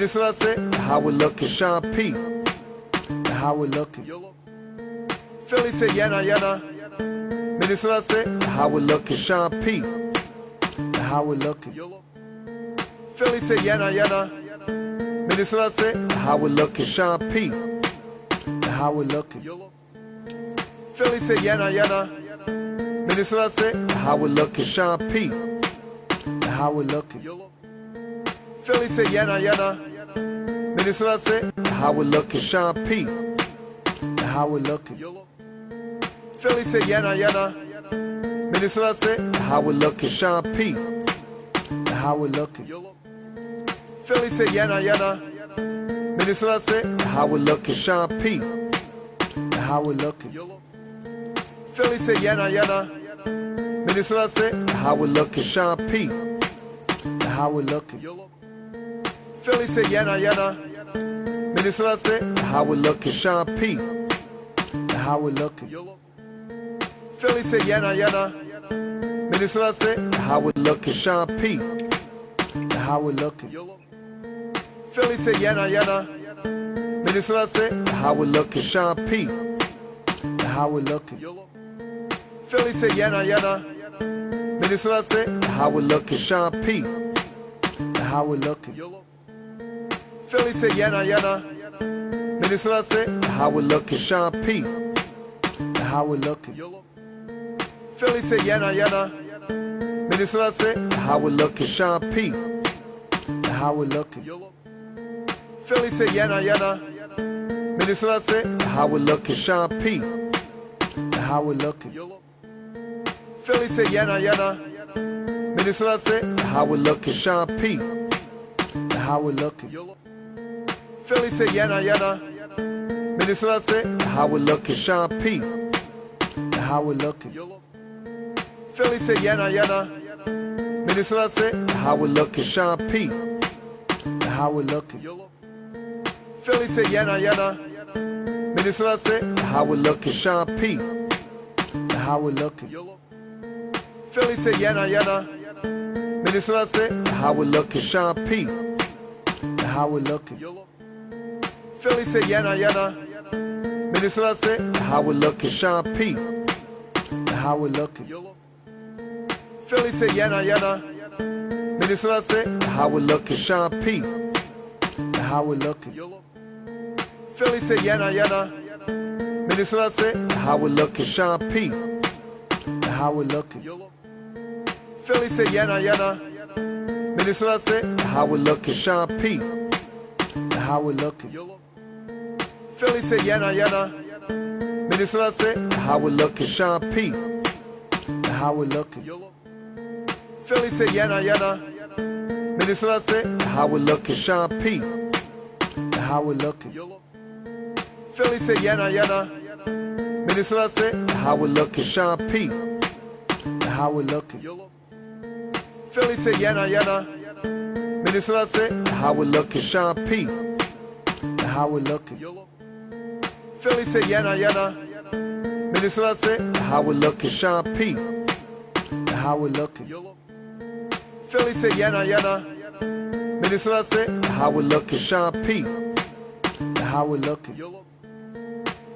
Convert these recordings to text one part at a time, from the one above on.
Minnesota say, how we looking? Sean P. How we looking? Philly say, yana, yana. Minnesota say, how we looking? Sean P. How we looking? Philly say, yana, yana. Minnesota say, how we looking? Sean P. How we looking? Philly say, yana, yana. Minnesota say, how we looking? Sean P. How we looking? Philly say, yana, yana. Minnesota say, how we looking? Sean P. How we looking? Philly say, yana, yana. Minnesota say, how we looking? Sean P. How we looking? Philly say, yana, yana. Minnesota say, how we looking? Sean P. How we looking? Philly say, yana, yana. Minnesota say, how we looking? Sean P. How we looking? Philly say, yana, yana. Minnesota say, how we looking? Sean P. How we looking? Philly say, yana, yana. Minnesota say, how we looking? Sean P. How we looking? Philly say, yana, yana. Minnesota say, how we looking? Sean P. How we looking? Philly say, yana, yana. Minnesota say, how we looking? Sean P. How we looking? Philly say, yana, yana. Minnesota say, how we looking? Sean P. How we looking? Philly say, yana, yana. Minnesota say, how we looking? Sean P. How we looking? Philly say, yana, yana. Minnesota say, how we looking? Sean P. How we looking? Philly say, yana, yana. Minnesota say, how we looking? Sean P. How we looking? Philly say, yana, yana. Minnesota say, how we looking? Sean P. How we looking? Philly say, yana, yana. Minnesota say, how we looking? Sean P. How we looking? Philly say, yana, yana. Minnesota say, how we looking? Sean P. How we looking? Philly say, yana, yana. Minnesota say, how we looking? Sean P. How we looking? Philly say, yana, yana. Minnesota say, how we looking? Sean P. How we looking? Philly say, yana, yana. Minnesota say, how we looking? Sean P. How we looking? Philly say, yana, yana. Minnesota say, how we looking? Sean P. How we looking? Philly say, yana, yana. Minnesota say, how we looking? Sean P. How we looking? Philly say, yana, yana. Minnesota say, how we looking? Sean P. How we looking? Philly say, yana, yana. Minnesota say, how we looking? Sean P. How we looking? Philly say, yana, yana. Minnesota say, how we looking? Sean P. How we looking? Philly say, yana, yana. Minnesota say, how we looking? Sean P. How we looking? Philly say, yana, yana. Minnesota say, how we looking? Sean P. How we looking? Philly say, yana, yana. Minnesota say, how we looking? Sean P. How we looking?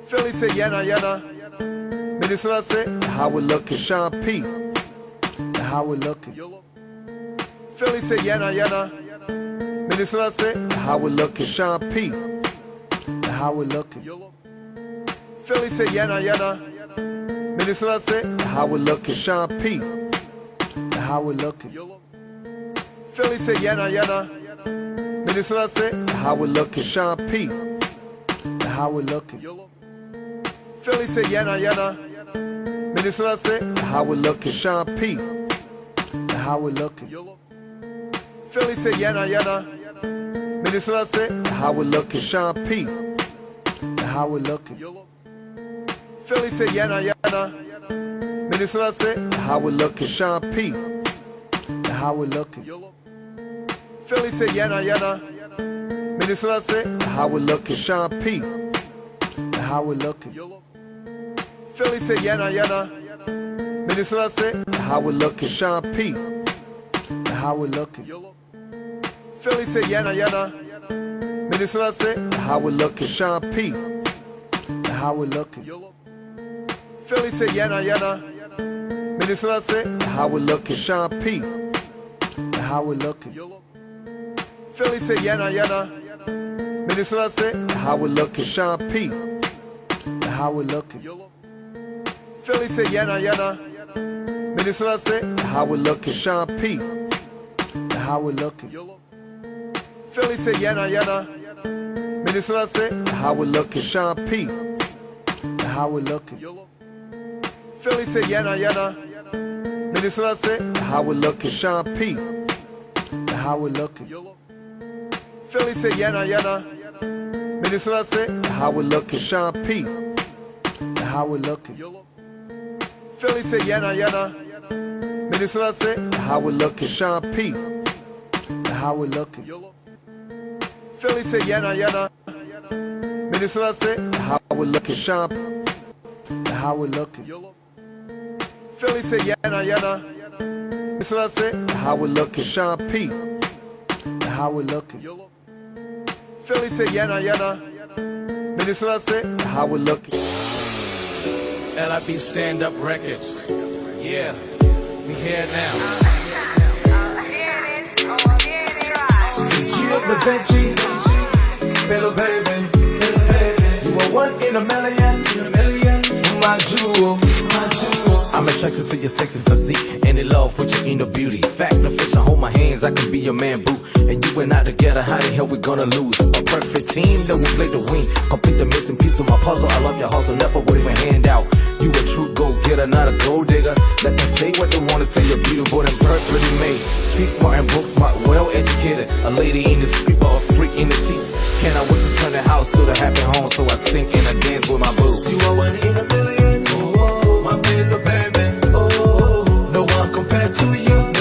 Philly say, yana, yana. Minnesota say, how we looking? Sean P. How we looking? Philly say, yana, yana. Minnesota say, how we looking? Sean P. How we looking? Philly say, yana, yana. Minnesota say, how we looking? Sean P. How we looking? Philly say, yana, yana. Minnesota say, how we looking? Sean P. How we looking? Philly say, yana, yana. Minnesota say, how we looking? Sean P. How we looking? Philly say, yana, yana. Minnesota say, how we looking? Sean P. How we looking? Philly say, yana, yana. Minnesota say, how we looking? Sean P. How we looking? Philly say, yana, yana. Minnesota say, how we looking? Sean P. How we looking? Philly say, yana, yana. Minnesota say, how we looking? Sean P. How we looking? Philly say yana yana. Minnesota say how we looking. Sean P. How we looking. Philly say yana yana. Minnesota say how we looking. Sean P. How we looking. Philly say yana yana. Minnesota say how we looking. Sean P. How we looking. Philly say yana yana. Minnesota say how we looking. Sean P. How we looking. Philly say yana yana. Minnesota say how we looking. Sean P. How we looking. Philly say yana yana. Minnesota say how we looking. Sean P. How we looking. Philly say yana yana. Minnesota say how we looking. Sean P. How we looking. Philly say yana yana. Minnesota say how we looking. Sean P. How we looking. Philly say yana yana. Minnesota say how we looking. Sean P. How we looking. Philly say yana yana. Minnesota say how we looking. Sean P. How we looking. Philly say yana yana. Minnesota say how we looking. LIB Stand Up Records. Yeah, we here now. It's Gio Da Vinci, Little baby. You are one in a million, my jewel. I'm attracted to your sexy physique and in love with your inner beauty. Fact or fiction, hold my hands, I can be your man, boo. And you and I together, how the hell we gonna lose? A perfect team that will play the wing, complete the missing piece of my puzzle. I love your hustle, never would even hand out. You a true go-getter, not a gold digger. Let them say what they wanna say, you're beautiful and perfectly made. Street smart and book smart, well educated. A lady in the street, but a freak in the sheets. Can't I wait to turn the house to the happy home, so I sink and I dance with my boo. You are one in a million, oh, my little baby. Oh, no one compared to you.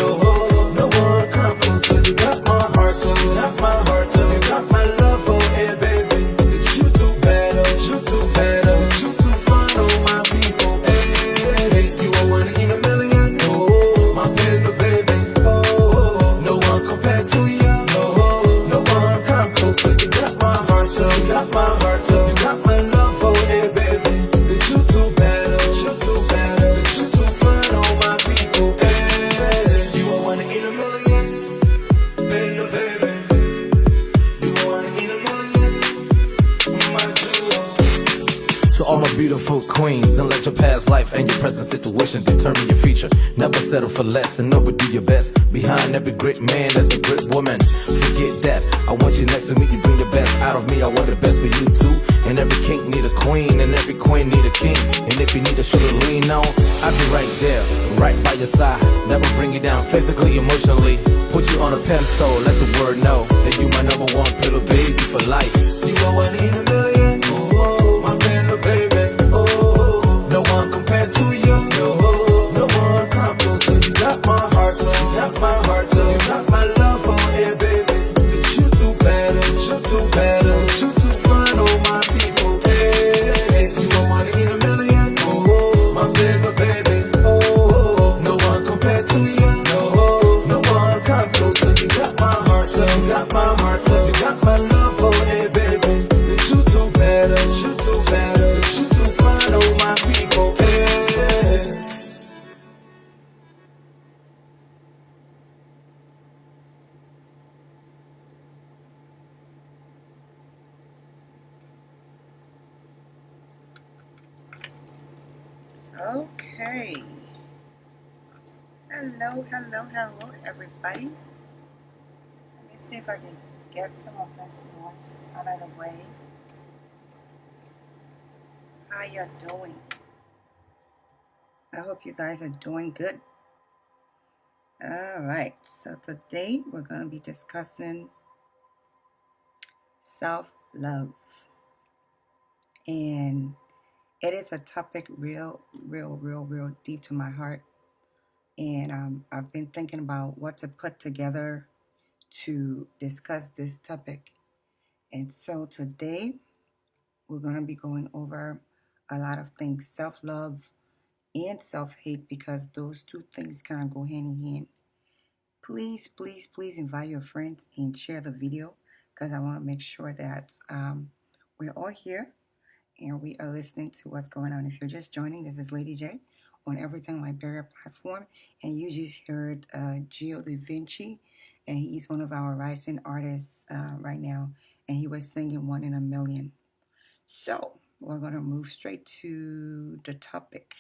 No one comes close. So you got my heart, so you got my heart, so you got my love, oh yeah, baby. It's you too bad, oh, you too bad, oh, you too fine, oh my people. Hey, you are one in a million, oh, my little baby. Oh, no one compared to you. No one comes close. So you got my heart, so you got my heart, so you got my love, oh yeah, baby. It's you too bad, oh, you too bad, oh, it's you too fine, oh my people. Hey, you are one in a million, baby, baby. You are one in a million, my jewel. To all my beautiful queens, don't let your past life and your present situation determine your future. Never settle for less and never do your best. Behind every great man, there's a great woman. Forget that, I want you next to me, you bring the best out of me. I want the best for you too. And every king need a queen, and every queen need a king. And if you need a shoulder to lean on, I'll be right there, right by your side. Never bring you down physically, emotionally. Put you on a pedestal, let the world know that you my number one little baby for life. You are one in a million, oh, my little baby. Oh, no one compared to you. No one comes close. So you got my heart, so you got my heart, so you got my love, oh yeah, baby. It's you too bad, it's you too bad, it's you too fine, oh my people. Hey, you are one in a million, oh, my little baby. Oh, no one compared to you. No one comes close. So you got my heart, so you got my heart, so you got my love, oh yeah, baby. It's you too bad, it's you too bad, it's you too fine, oh my people. Hey. Okay. Hello, everybody. Let me see if I can get some of this noise out of the way. How you doing? I hope you guys are doing good. All right. So today we're going to be discussing self-love. And it is a topic real deep to my heart. And I've been thinking about what to put together to discuss this topic. And so today we're going to be going over a lot of things, self-love and self-hate, because those two things kind of go hand in hand. please, please, please invite your friends and share the video because I want to make sure that we're all here and we are listening to what's going on. If you're just joining, this is Lady J on Everything Liberia platform, and you just heard Gio Da Vinci, and he's one of our rising artists right now, and he was singing One in a Million. So we're going to move straight to the topic.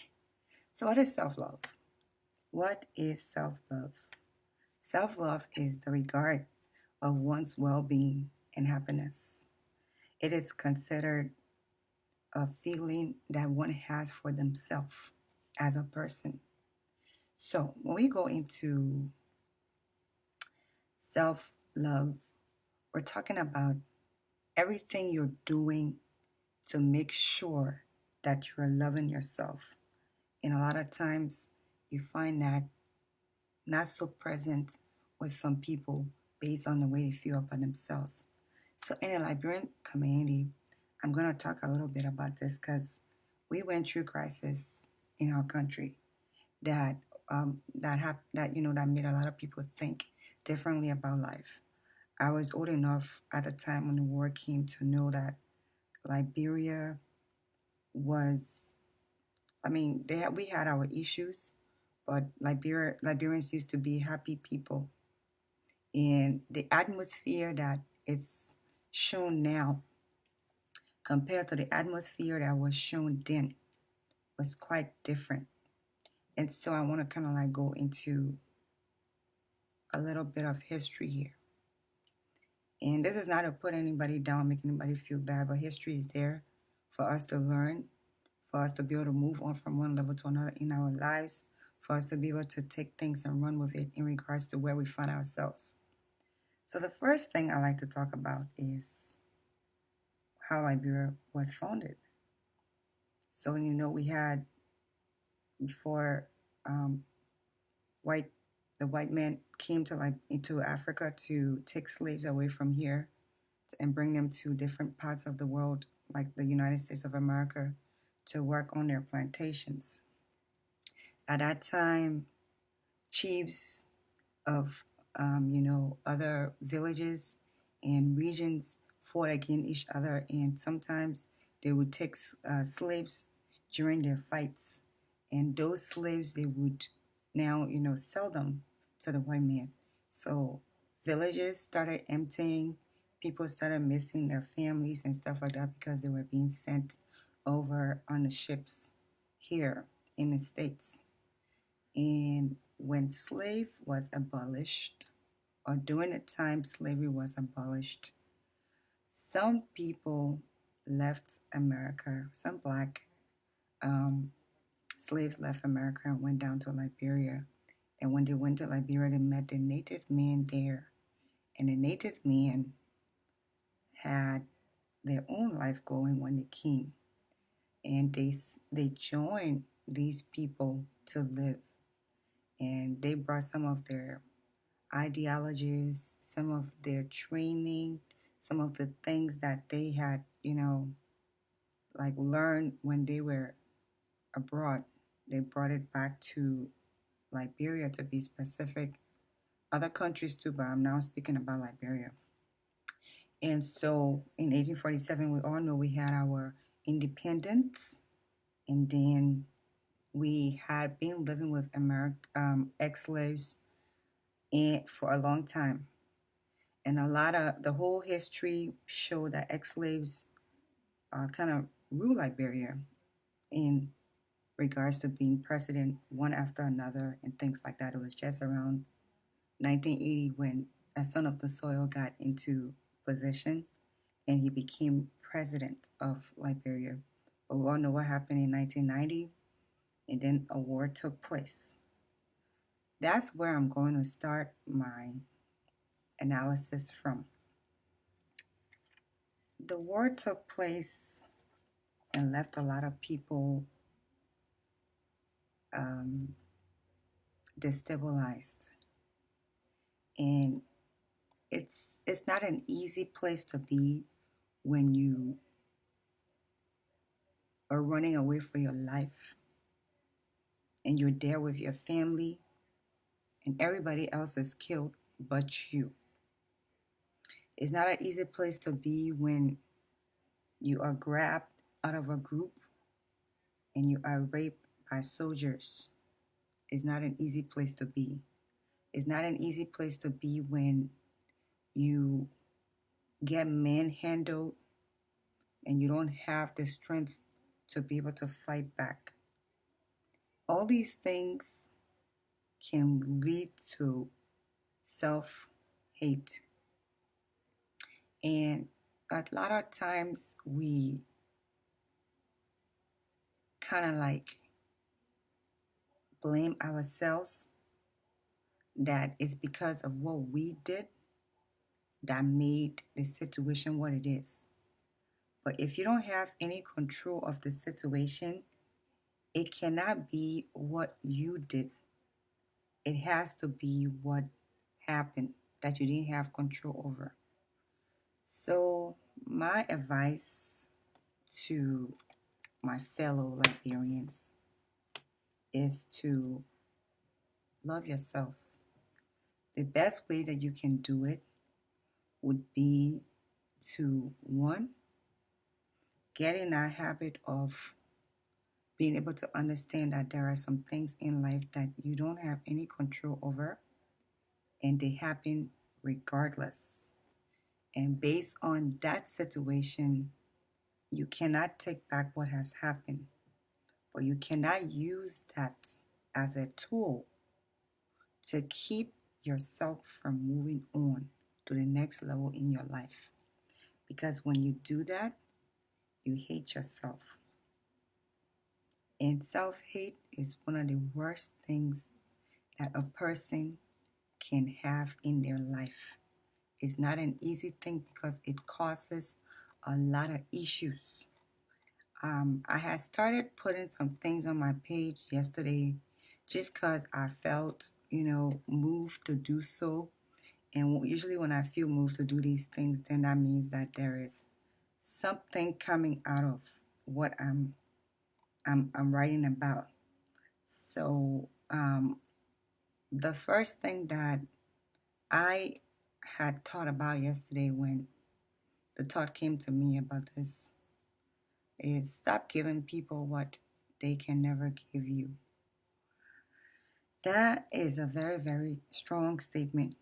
So what is self-love? What is self-love? Self-love is the regard of one's well-being and happiness. It is considered a feeling that one has for themselves as a person. So when we go into self-love, we're talking about everything you're doing to make sure that you're loving yourself. And a lot of times you find that not so present with some people based on the way they feel about themselves. So in the Liberian community, I'm going to talk a little bit about this because we went through crisis in our country that that made a lot of people think differently about life. I was old enough at the time when the war came to know that Liberia was, we had our issues, but Liberians used to be happy people. And the atmosphere that it's shown now compared to the atmosphere that was shown then was quite different. And so I want to kind of like go into a little bit of history here. And this is not to put anybody down, make anybody feel bad, but history is there for us to learn, for us to be able to move on from one level to another in our lives, for us to be able to take things and run with it in regards to where we find ourselves. So the first thing I like to talk about is how Liberia was founded. So, we had before the white man came to into Africa to take slaves away from here and bring them to different parts of the world, like the United States of America, to work on their plantations. At that time, chiefs of other villages and regions fought against each other, and sometimes they would take slaves during their fights, and those slaves they would now sell them to the white man. So villages started emptying, people started missing their families and stuff like that because they were being sent over on the ships here in the States. And when slave was abolished, or during the time slavery was abolished, some people left America. Some black slaves left America and went down to Liberia. And when they went to Liberia, they met the native man there. And the native men had their own life going when they came. And they joined these people to live. And they brought some of their ideologies, some of their training, some of the things that they had, learned when they were abroad. They brought it back to Liberia, to be specific. Other countries too, but I'm now speaking about Liberia. And so in 1847, we all know we had our independence, and then we had been living with ex-slaves for a long time. And a lot of the whole history showed that ex-slaves kind of rule Liberia in regards to being president one after another and things like that. It was just around 1980 when a son of the soil got into position and he became president of Liberia. But we all know what happened in 1990, and then a war took place. That's where I'm going to start my analysis from. The war took place and left a lot of people destabilized. And it's not an easy place to be when you are running away for your life and you're there with your family and everybody else is killed but you. It's not an easy place to be when you are grabbed out of a group and you are raped by soldiers. It's not an easy place to be. It's not an easy place to be when you get manhandled and you don't have the strength to be able to fight back. All these things can lead to self hate. And a lot of times we kind of like blame ourselves that it's because of what we did that made the situation what it is. But if you don't have any control of the situation, it cannot be what you did. It has to be what happened that you didn't have control over. So, my advice to my fellow Liberians is to love yourselves. The best way that you can do it would be to, one, get in a habit of being able to understand that there are some things in life that you don't have any control over and they happen regardless. And based on that situation, you cannot take back what has happened, but you cannot use that as a tool to keep yourself from moving on to the next level in your life. Because when you do that, you hate yourself. And self-hate is one of the worst things that a person can have in their life. It's not an easy thing because it causes a lot of issues. I had started putting some things on my page yesterday just because I felt, moved to do so. And usually when I feel moved to do these things, then that means that there is something coming out of what I'm writing about. So the first thing that I had thought about yesterday when the thought came to me about this is stop giving people what they can never give you. That is a very, very strong statement.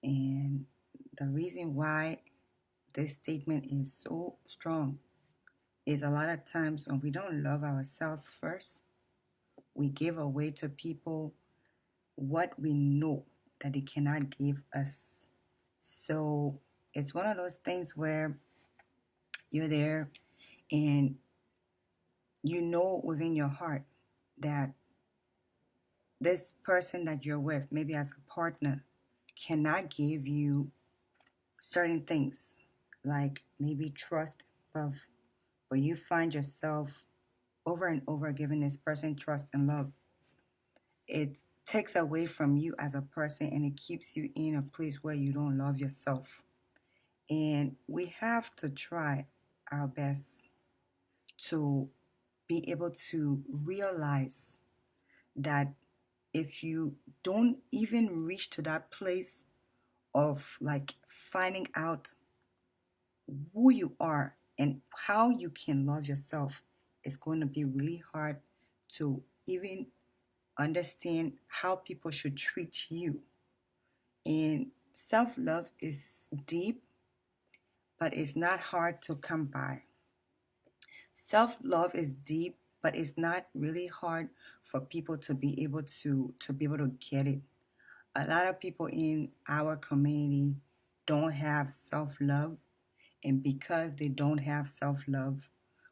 And the reason why this statement is so strong is a lot of times when we don't love ourselves first, we give away to people what we know that they cannot give us. So it's one of those things where you're there and you know within your heart that this person that you're with, maybe as a partner, cannot give you certain things like maybe trust, love, but you find yourself over and over giving this person trust and love. It takes away from you as a person and it keeps you in a place where you don't love yourself. And we have to try our best to be able to realize that if you don't even reach to that place of like finding out who you are and how you can love yourself, it's going to be really hard to even understand how people should treat you. And self-love is deep, but it's not hard to come by. Self-love is deep, but it's not really hard for people to be able to get it. A lot of people in our community don't have self-love, and because they don't have self-love,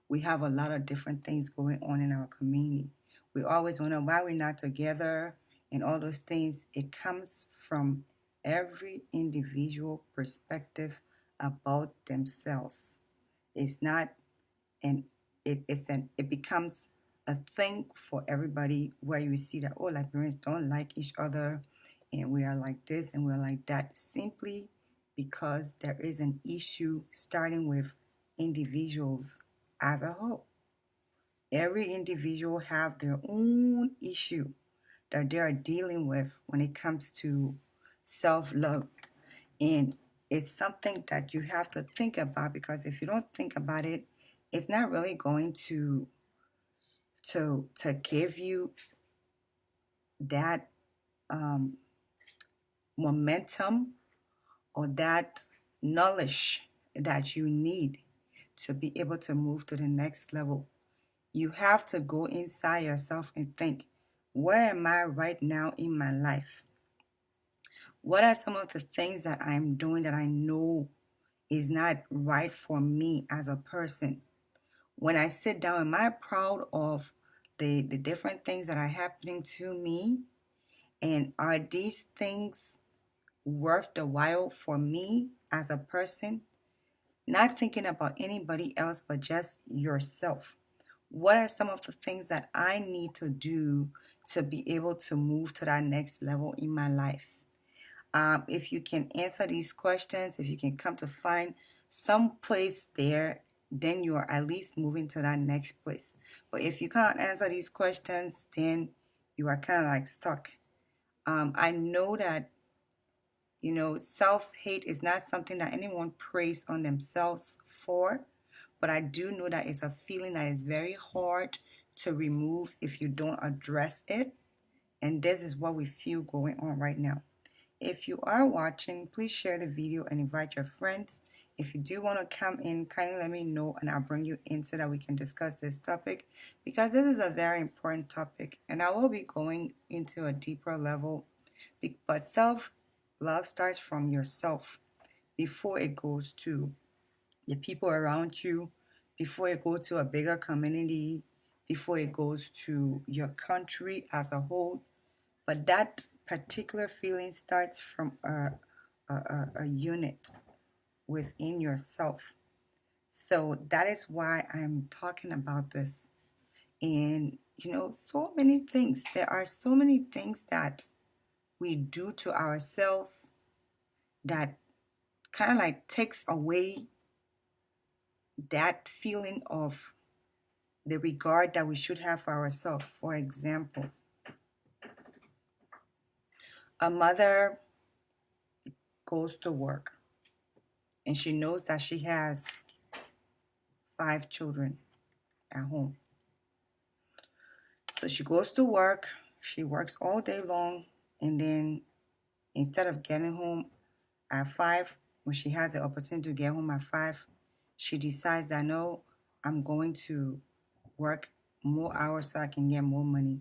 we have a lot of different things going on in our community. We always wonder why we're not together and all those things. It comes from every individual perspective about themselves. It's not and it becomes a thing for everybody where you see that Liberians don't like each other and we are like this and we're like that simply because there is an issue starting with individuals as a whole. Every individual have their own issue that they are dealing with when it comes to self-love. And it's something that you have to think about, because if you don't think about it, it's not really going to give you that momentum or that knowledge that you need to be able to move to the next level. You have to go inside yourself and think, where am I right now in my life? What are some of the things that I'm doing that I know is not right for me as a person? When I sit down, am I proud of the different things that are happening to me? And are these things worth the while for me as a person? Not thinking about anybody else, but just yourself. What are some of the things that I need to do to be able to move to that next level in my life? If you can answer these questions, if you can come to find some place there, then you are at least moving to that next place. But if you can't answer these questions, then you are kind of like stuck. I know that, self-hate is not something that anyone prays on themselves for, but I do know that it's a feeling that is very hard to remove if you don't address it. And this is what we feel going on right now. If you are watching, please share the video and invite your friends. If you do want to come in, kindly let me know and I'll bring you in so that we can discuss this topic, because this is a very important topic and I will be going into a deeper level. But self-love starts from yourself before it goes to the people around you, before it goes to a bigger community, before it goes to your country as a whole. But that particular feeling starts from a unit within yourself. So that is why I'm talking about this. And, so many things. There are so many things that we do to ourselves that kind of like takes away that feeling of the regard that we should have for ourselves. For example, a mother goes to work and she knows that she has 5 children at home. So she goes to work, she works all day long, and then instead of getting home at 5, when she has the opportunity to get home at 5, she decides that no, I'm going to work more hours so I can get more money.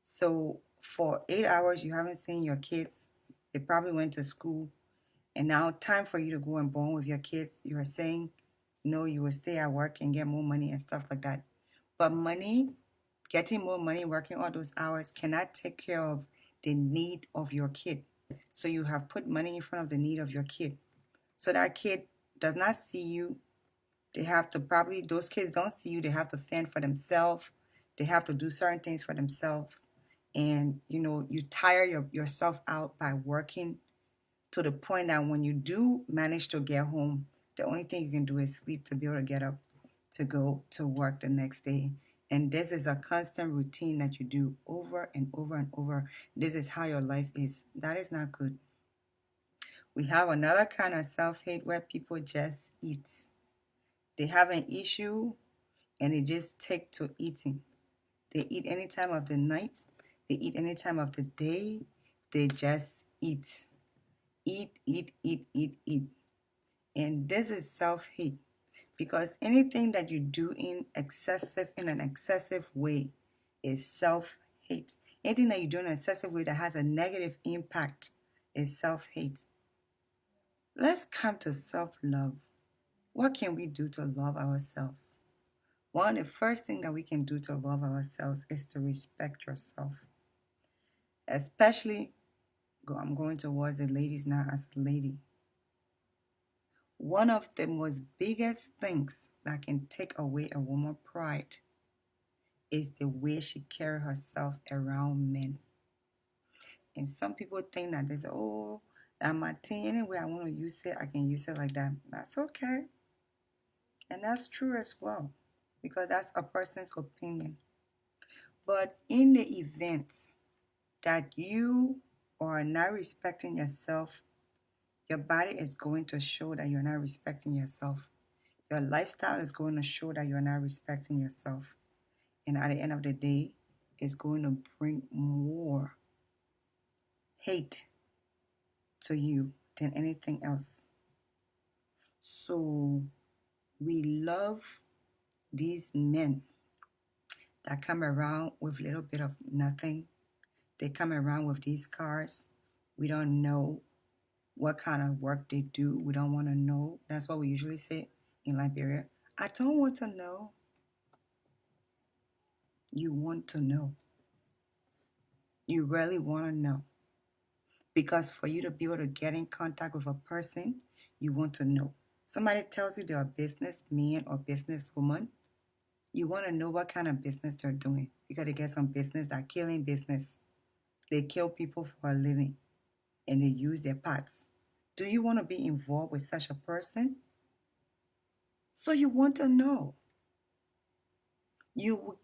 So for 8 hours, you haven't seen your kids. They probably went to school. And now time for you to go and bond with your kids. You are saying, no, you will stay at work and get more money and stuff like that. But money, getting more money, working all those hours cannot take care of the need of your kid. So you have put money in front of the need of your kid. So that kid does not see you. They have to probably, those kids don't see you. They have to fend for themselves. They have to do certain things for themselves. And, you tire yourself out by working to the point that when you do manage to get home, the only thing you can do is sleep to be able to get up to go to work the next day. And this is a constant routine that you do over and over and over. This is how your life is. That is not good. We have another kind of self-hate where people just eat. They have an issue and they just take to eating. They eat any time of the night. They eat any time of the day. They just eat. Eat, eat, eat, eat, eat. And this is self-hate, because anything that you do in an excessive way is self-hate. Anything that you do in an excessive way that has a negative impact is self-hate. Let's come to self-love. What can we do to love ourselves? One of the first things that we can do to love ourselves is to respect yourself. Especially, I'm going towards the ladies now as a lady. One of the most biggest things that can take away a woman's pride is the way she carries herself around men. And some people think that they say, oh, I'm a teen, anyway, I want to use it, I can use it like that. That's okay. And that's true as well, because that's a person's opinion. But in the event that you are not respecting yourself, your body is going to show that you're not respecting yourself. Your lifestyle is going to show that you're not respecting yourself. And at the end of the day, it's going to bring more hate to you than anything else. So we love these men that come around with a little bit of nothing. They come around with these cars. We don't know what kind of work they do. We don't want to know. That's what we usually say in Liberia. I don't want to know. You want to know. You really want to know. Because for you to be able to get in contact with a person, you want to know. Somebody tells you they're a businessman or businesswoman, you want to know what kind of business they're doing. You got to get some business that killing business. They kill people for a living and they use their parts. Do you want to be involved with such a person? So you want to know. You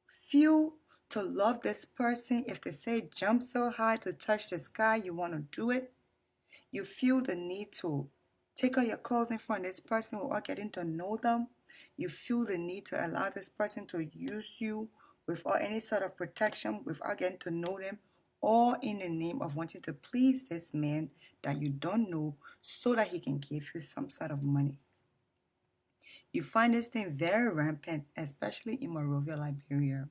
feel to love this person. If they say jump so high to touch the sky, you want to do it. You feel the need to take out your clothes in front of this person without getting to know them. You feel the need to allow this person to use you without any sort of protection, without getting to know them, all in the name of wanting to please this man that you don't know so that he can give you some sort of money. You find this thing very rampant, especially in Monrovia, Liberia.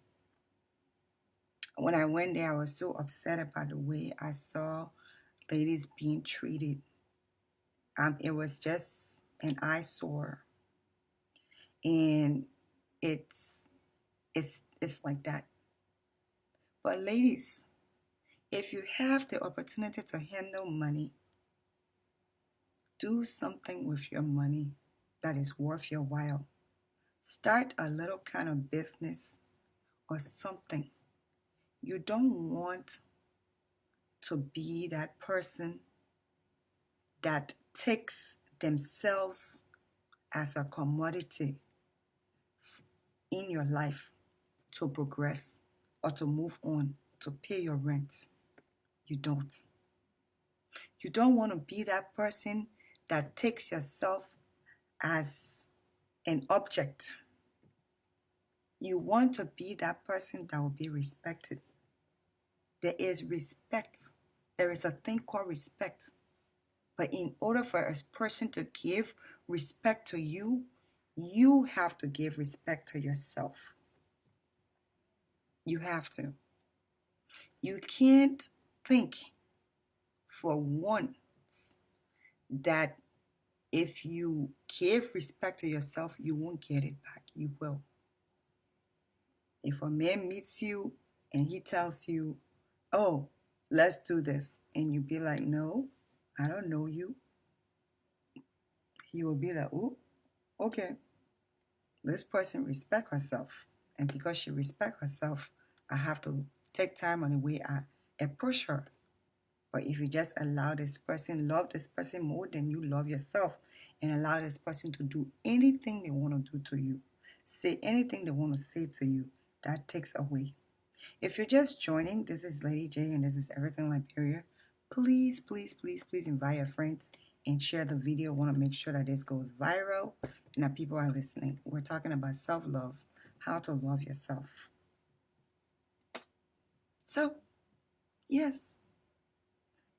When I went there, I was so upset about the way I saw ladies being treated. It was just an eyesore. And it's like that. But ladies, if you have the opportunity to handle money, do something with your money that is worth your while. Start a little kind of business or something. You don't want to be that person that takes themselves as a commodity in your life to progress or to move on, to pay your rent. You don't. You don't want to be that person that takes yourself as an object. You want to be that person that will be respected. There is respect. There is a thing called respect. But in order for a person to give respect to you, you have to give respect to yourself. You have to. You can't think for once that if you give respect to yourself, you won't get it back. You will. If a man meets you and he tells you, oh, let's do this, and you be like, no, I don't know you, he will be like, oh, okay. This person respect herself. And because she respect herself, I have to take time on the way I approach her. But if you just allow this person, love this person more than you love yourself, and allow this person to do anything they want to do to you, say anything they want to say to you, that takes away. If you're just joining, this is Lady J and this is Everything Liberia. Please, please, please, please invite your friends and share the video. I want to make sure that this goes viral and that people are listening. We're talking about self-love, how to love yourself. So, yes,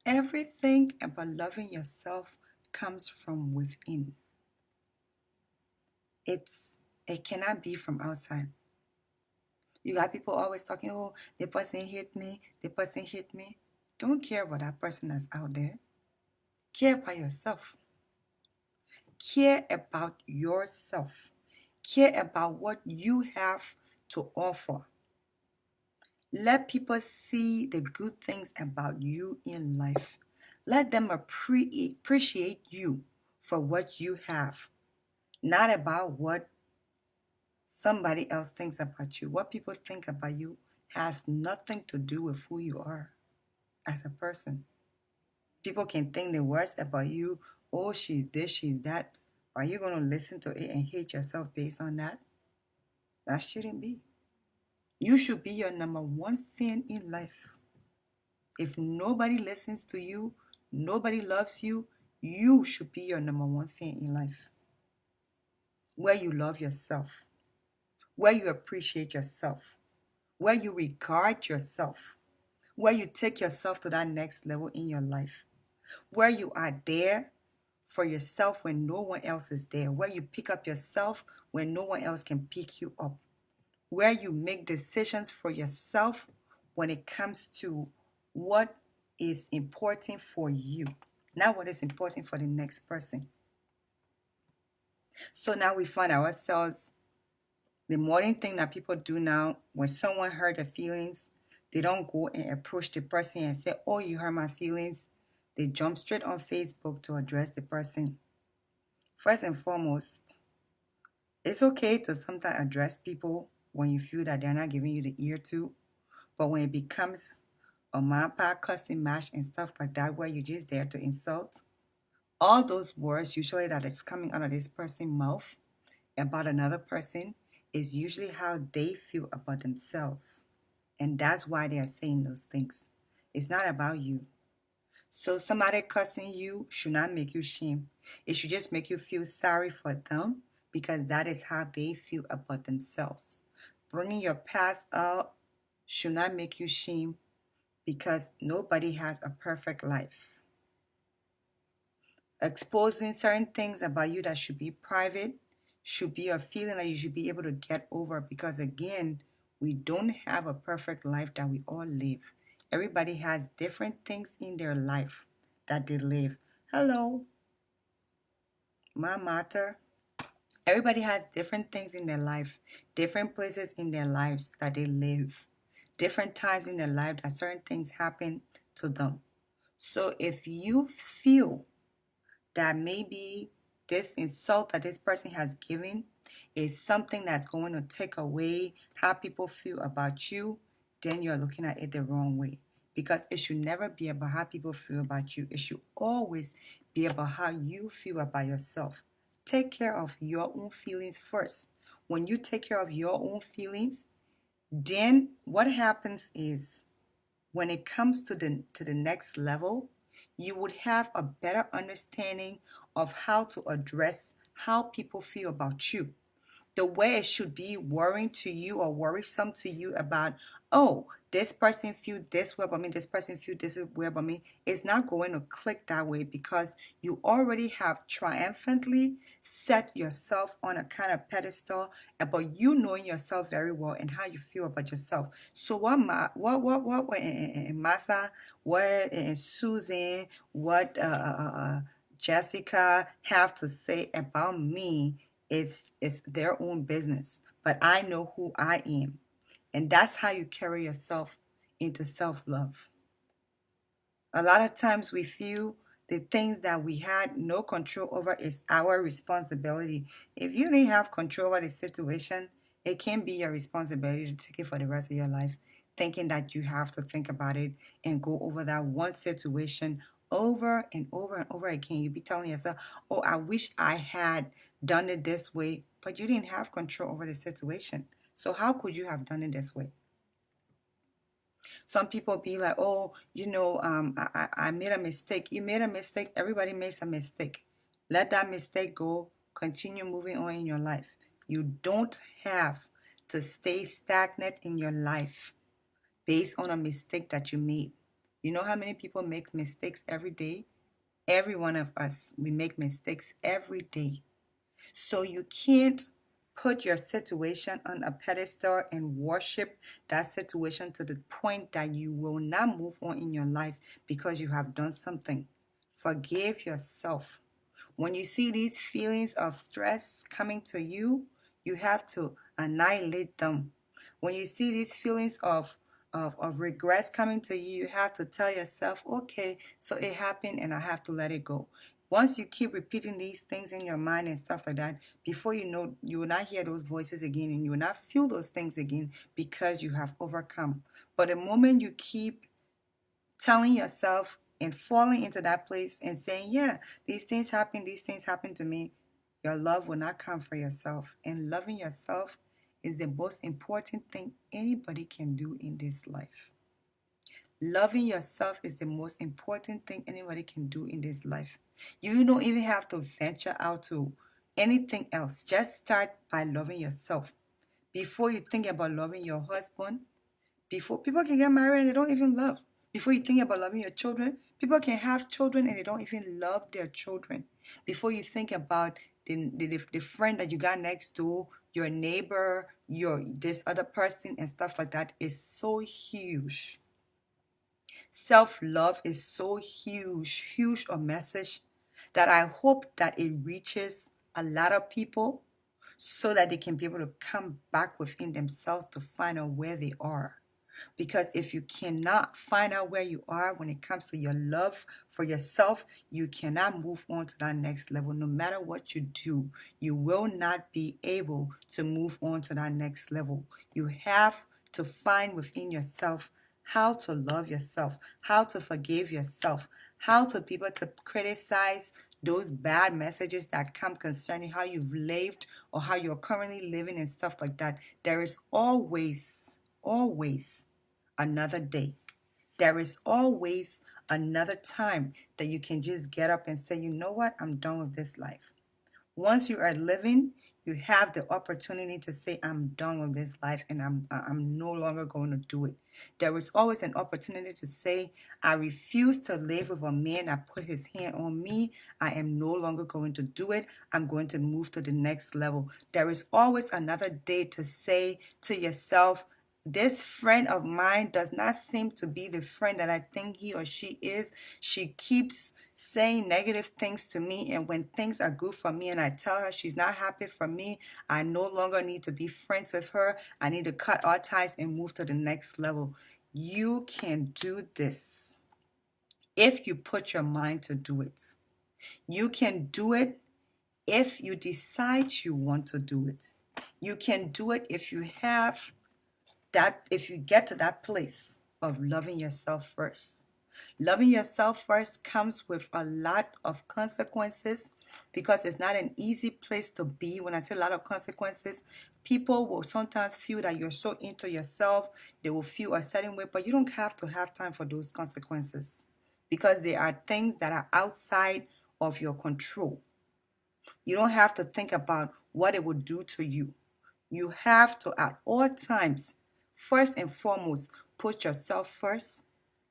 everything about loving yourself comes from within. It cannot be from outside. You got people always talking, oh, the person hit me, the person hit me. Don't care about that person that's out there. Care about yourself. Care about yourself. Care about what you have to offer. Let people see the good things about you in life. Let them appreciate you for what you have, not about what somebody else thinks about you. What people think about you has nothing to do with who you are as a person. People can think the worst about you. Oh, she's this, she's that. Are you going to listen to it and hate yourself based on that? That shouldn't be. You should be your number one fan in life. If nobody listens to you, nobody loves you, you should be your number one fan in life. Where you love yourself, where you appreciate yourself, where you regard yourself, where you take yourself to that next level in your life, where you are there for yourself when no one else is there, where you pick up yourself when no one else can pick you up, where you make decisions for yourself when it comes to what is important for you, not what is important for the next person. So now we find ourselves, the modern thing that people do now, when someone hurt their feelings, they don't go and approach the person and say, oh, you hurt my feelings. They jump straight on Facebook to address the person. First and foremost, it's okay to sometimes address people when you feel that they're not giving you the ear to, but when it becomes a mapa cussing match and stuff like that, where you're just there to insult, all those words usually that is coming out of this person's mouth about another person is usually how they feel about themselves. And that's why they are saying those things. It's not about you. So somebody cussing you should not make you shame. It should just make you feel sorry for them, because that is how they feel about themselves. Bringing your past up should not make you shame, because nobody has a perfect life. Exposing certain things about you that should be private should be a feeling that you should be able to get over, because again, we don't have a perfect life that we all live. Everybody has different things in their life that they live. Hello, my mater. Everybody has different things in their life, different places in their lives that they live, different times in their life that certain things happen to them. So if you feel that maybe this insult that this person has given is something that's going to take away how people feel about you, then you're looking at it the wrong way. Because it should never be about how people feel about you. It should always be about how you feel about yourself. Take care of your own feelings first. When you take care of your own feelings, then what happens is, when it comes to the next level, you would have a better understanding of how to address how people feel about you. The way it should be worrying to you or worrisome to you about, oh, this person feel this way about me, this person feel this way about me, is not going to click that way, because you already have triumphantly set yourself on a kind of pedestal about you knowing yourself very well and how you feel about yourself. So what Massa, what Susan, what Jessica have to say about me, it's their own business. But I know who I am. And that's how you carry yourself into self-love. A lot of times we feel the things that we had no control over is our responsibility. If you didn't have control over the situation, it can't be your responsibility to take it for the rest of your life, thinking that you have to think about it and go over that one situation over and over and over again. You be telling yourself, oh, I wish I had done it this way, but you didn't have control over the situation. So how could you have done it this way? Some people be like, oh, I made a mistake. You made a mistake. Everybody makes a mistake. Let that mistake go. Continue moving on in your life. You don't have to stay stagnant in your life based on a mistake that you made. You know how many people make mistakes every day? Every one of us, we make mistakes every day. So you can't put your situation on a pedestal and worship that situation to the point that you will not move on in your life because you have done something. Forgive yourself. When you see these feelings of stress coming to you, you have to annihilate them. When you see these feelings of regrets coming to you, you have to tell yourself, okay, so it happened and I have to let it go. Once you keep repeating these things in your mind and stuff like that, before you know, you will not hear those voices again and you will not feel those things again, because you have overcome. But the moment you keep telling yourself and falling into that place and saying, yeah, these things happen to me, your love will not come for yourself. And loving yourself is the most important thing anybody can do in this life. Loving yourself is the most important thing anybody can do in this life. You don't even have to venture out to anything else. Just start by loving yourself. Before you think about loving your husband, before people can get married and they don't even love. Before you think about loving your children, people can have children and they don't even love their children. Before you think about the friend that you got next door, your neighbor, this other person and stuff like that is so huge. Self-love is so huge a message that I hope that it reaches a lot of people so that they can be able to come back within themselves to find out where they are. Because if you cannot find out where you are when it comes to your love for yourself, you cannot move on to that next level. No matter what you do, you will not be able to move on to that next level. You have to find within yourself how to love yourself, how to forgive yourself, how to be able to criticize those bad messages that come concerning how you've lived or how you're currently living and stuff like that. There is always another day. There is always another time that you can just get up and say, you know what, I'm done with this life. Once you are living, you have the opportunity to say, I'm done with this life and I'm no longer going to do it. There is always an opportunity to say, I refuse to live with a man that put his hand on me. I am no longer going to do it. I'm going to move to the next level. There is always another day to say to yourself, this friend of mine does not seem to be the friend that I think he or she is. She keeps saying negative things to me, and when things are good for me and I tell her she's not happy for me, I no longer need to be friends with her. I need to cut our ties and move to the next level. You can do this if you put your mind to do it. You can do it if you decide you want to do it. You can do it if you have that, if you get to that place of loving yourself first. Loving yourself first comes with a lot of consequences because it's not an easy place to be. When I say a lot of consequences, people will sometimes feel that you're so into yourself, they will feel a certain way, but you don't have to have time for those consequences because they are things that are outside of your control. You don't have to think about what it would do to you. You have to, at all times, first and foremost, put yourself first.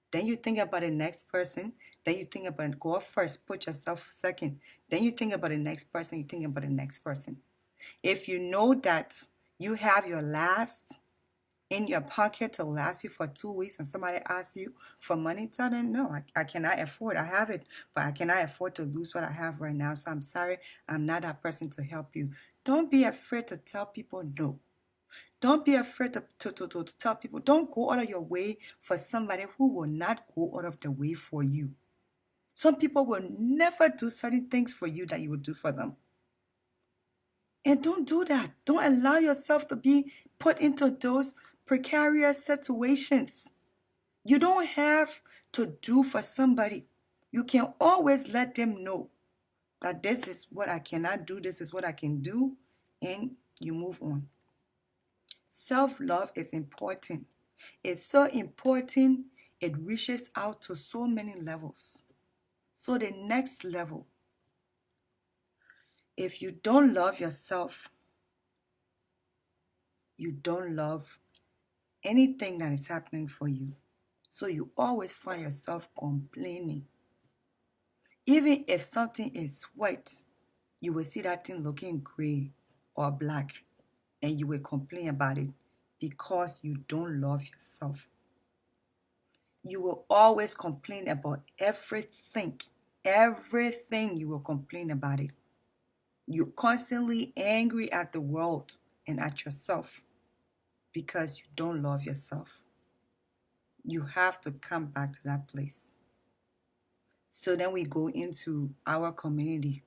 Then you think about the next person. Then you think about God first, put yourself second. Then you think about the next person, you think about the next person. If you know that you have your last in your pocket to last you for 2 weeks and somebody asks you for money, tell them, no, I cannot afford. I have it, but I cannot afford to lose what I have right now. So I'm sorry, I'm not that person to help you. Don't be afraid to tell people no. Don't be afraid to tell people. Don't go out of your way for somebody who will not go out of the way for you. Some people will never do certain things for you that you will do for them. And don't do that. Don't allow yourself to be put into those precarious situations. You don't have to do for somebody. You can always let them know that this is what I cannot do, this is what I can do, and you move on. Self-love is important. It's so important, it reaches out to so many levels. So the next level, if you don't love yourself, you don't love anything that is happening for you. So you always find yourself complaining. Even if something is white, you will see that thing looking gray or black, and you will complain about it because you don't love yourself. You will always complain about everything. Everything you will complain about it. You're constantly angry at the world and at yourself because you don't love yourself. You have to come back to that place. So then we go into our community.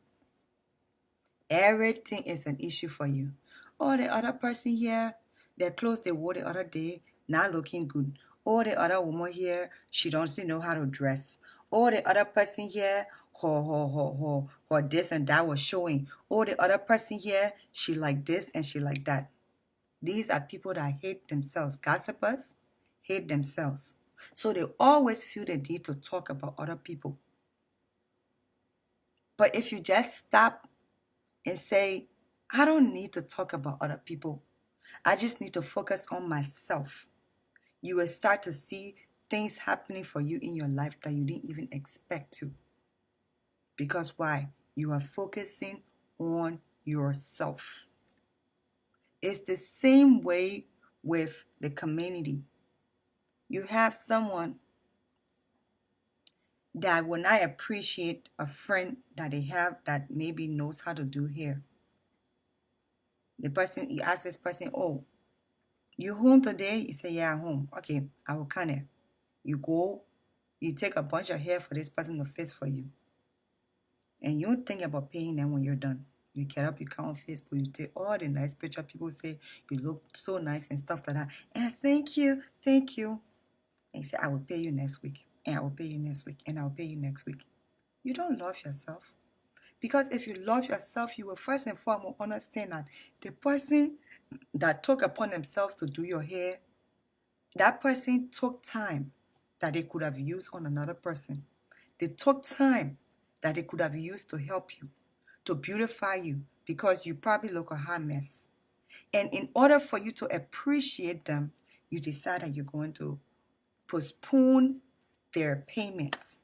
Everything is an issue for you. Oh, the other person here, their clothes they wore the other day, not looking good. Oh, the other woman here, she doesn't know how to dress. Oh, the other person here, her this and that was showing. Oh, the other person here, she like this and she like that. These are people that hate themselves. Gossipers hate themselves. So they always feel the need to talk about other people. But if you just stop and say, I don't need to talk about other people, I just need to focus on myself, you will start to see things happening for you in your life that you didn't even expect to. Because why? You are focusing on yourself. It's the same way with the community. You have someone that will not appreciate a friend that they have that maybe knows how to do hair. The person, you ask this person, oh, you home today? You say, yeah, I'm home. Okay, I will come here. You go, you take a bunch of hair for this person to fix for you. And you don't think about paying them when you're done. You get up, you come on Facebook, you take all the nice picture. People say you look so nice and stuff like that. And thank you. And you say, I will pay you next week. And I will pay you next week. And I will pay you next week. You don't love yourself. Because if you love yourself, you will first and foremost understand that the person that took upon themselves to do your hair, that person took time that they could have used on another person. They took time that they could have used to help you, to beautify you, because you probably look a hot mess. And in order for you to appreciate them, you decide that you're going to postpone their payments.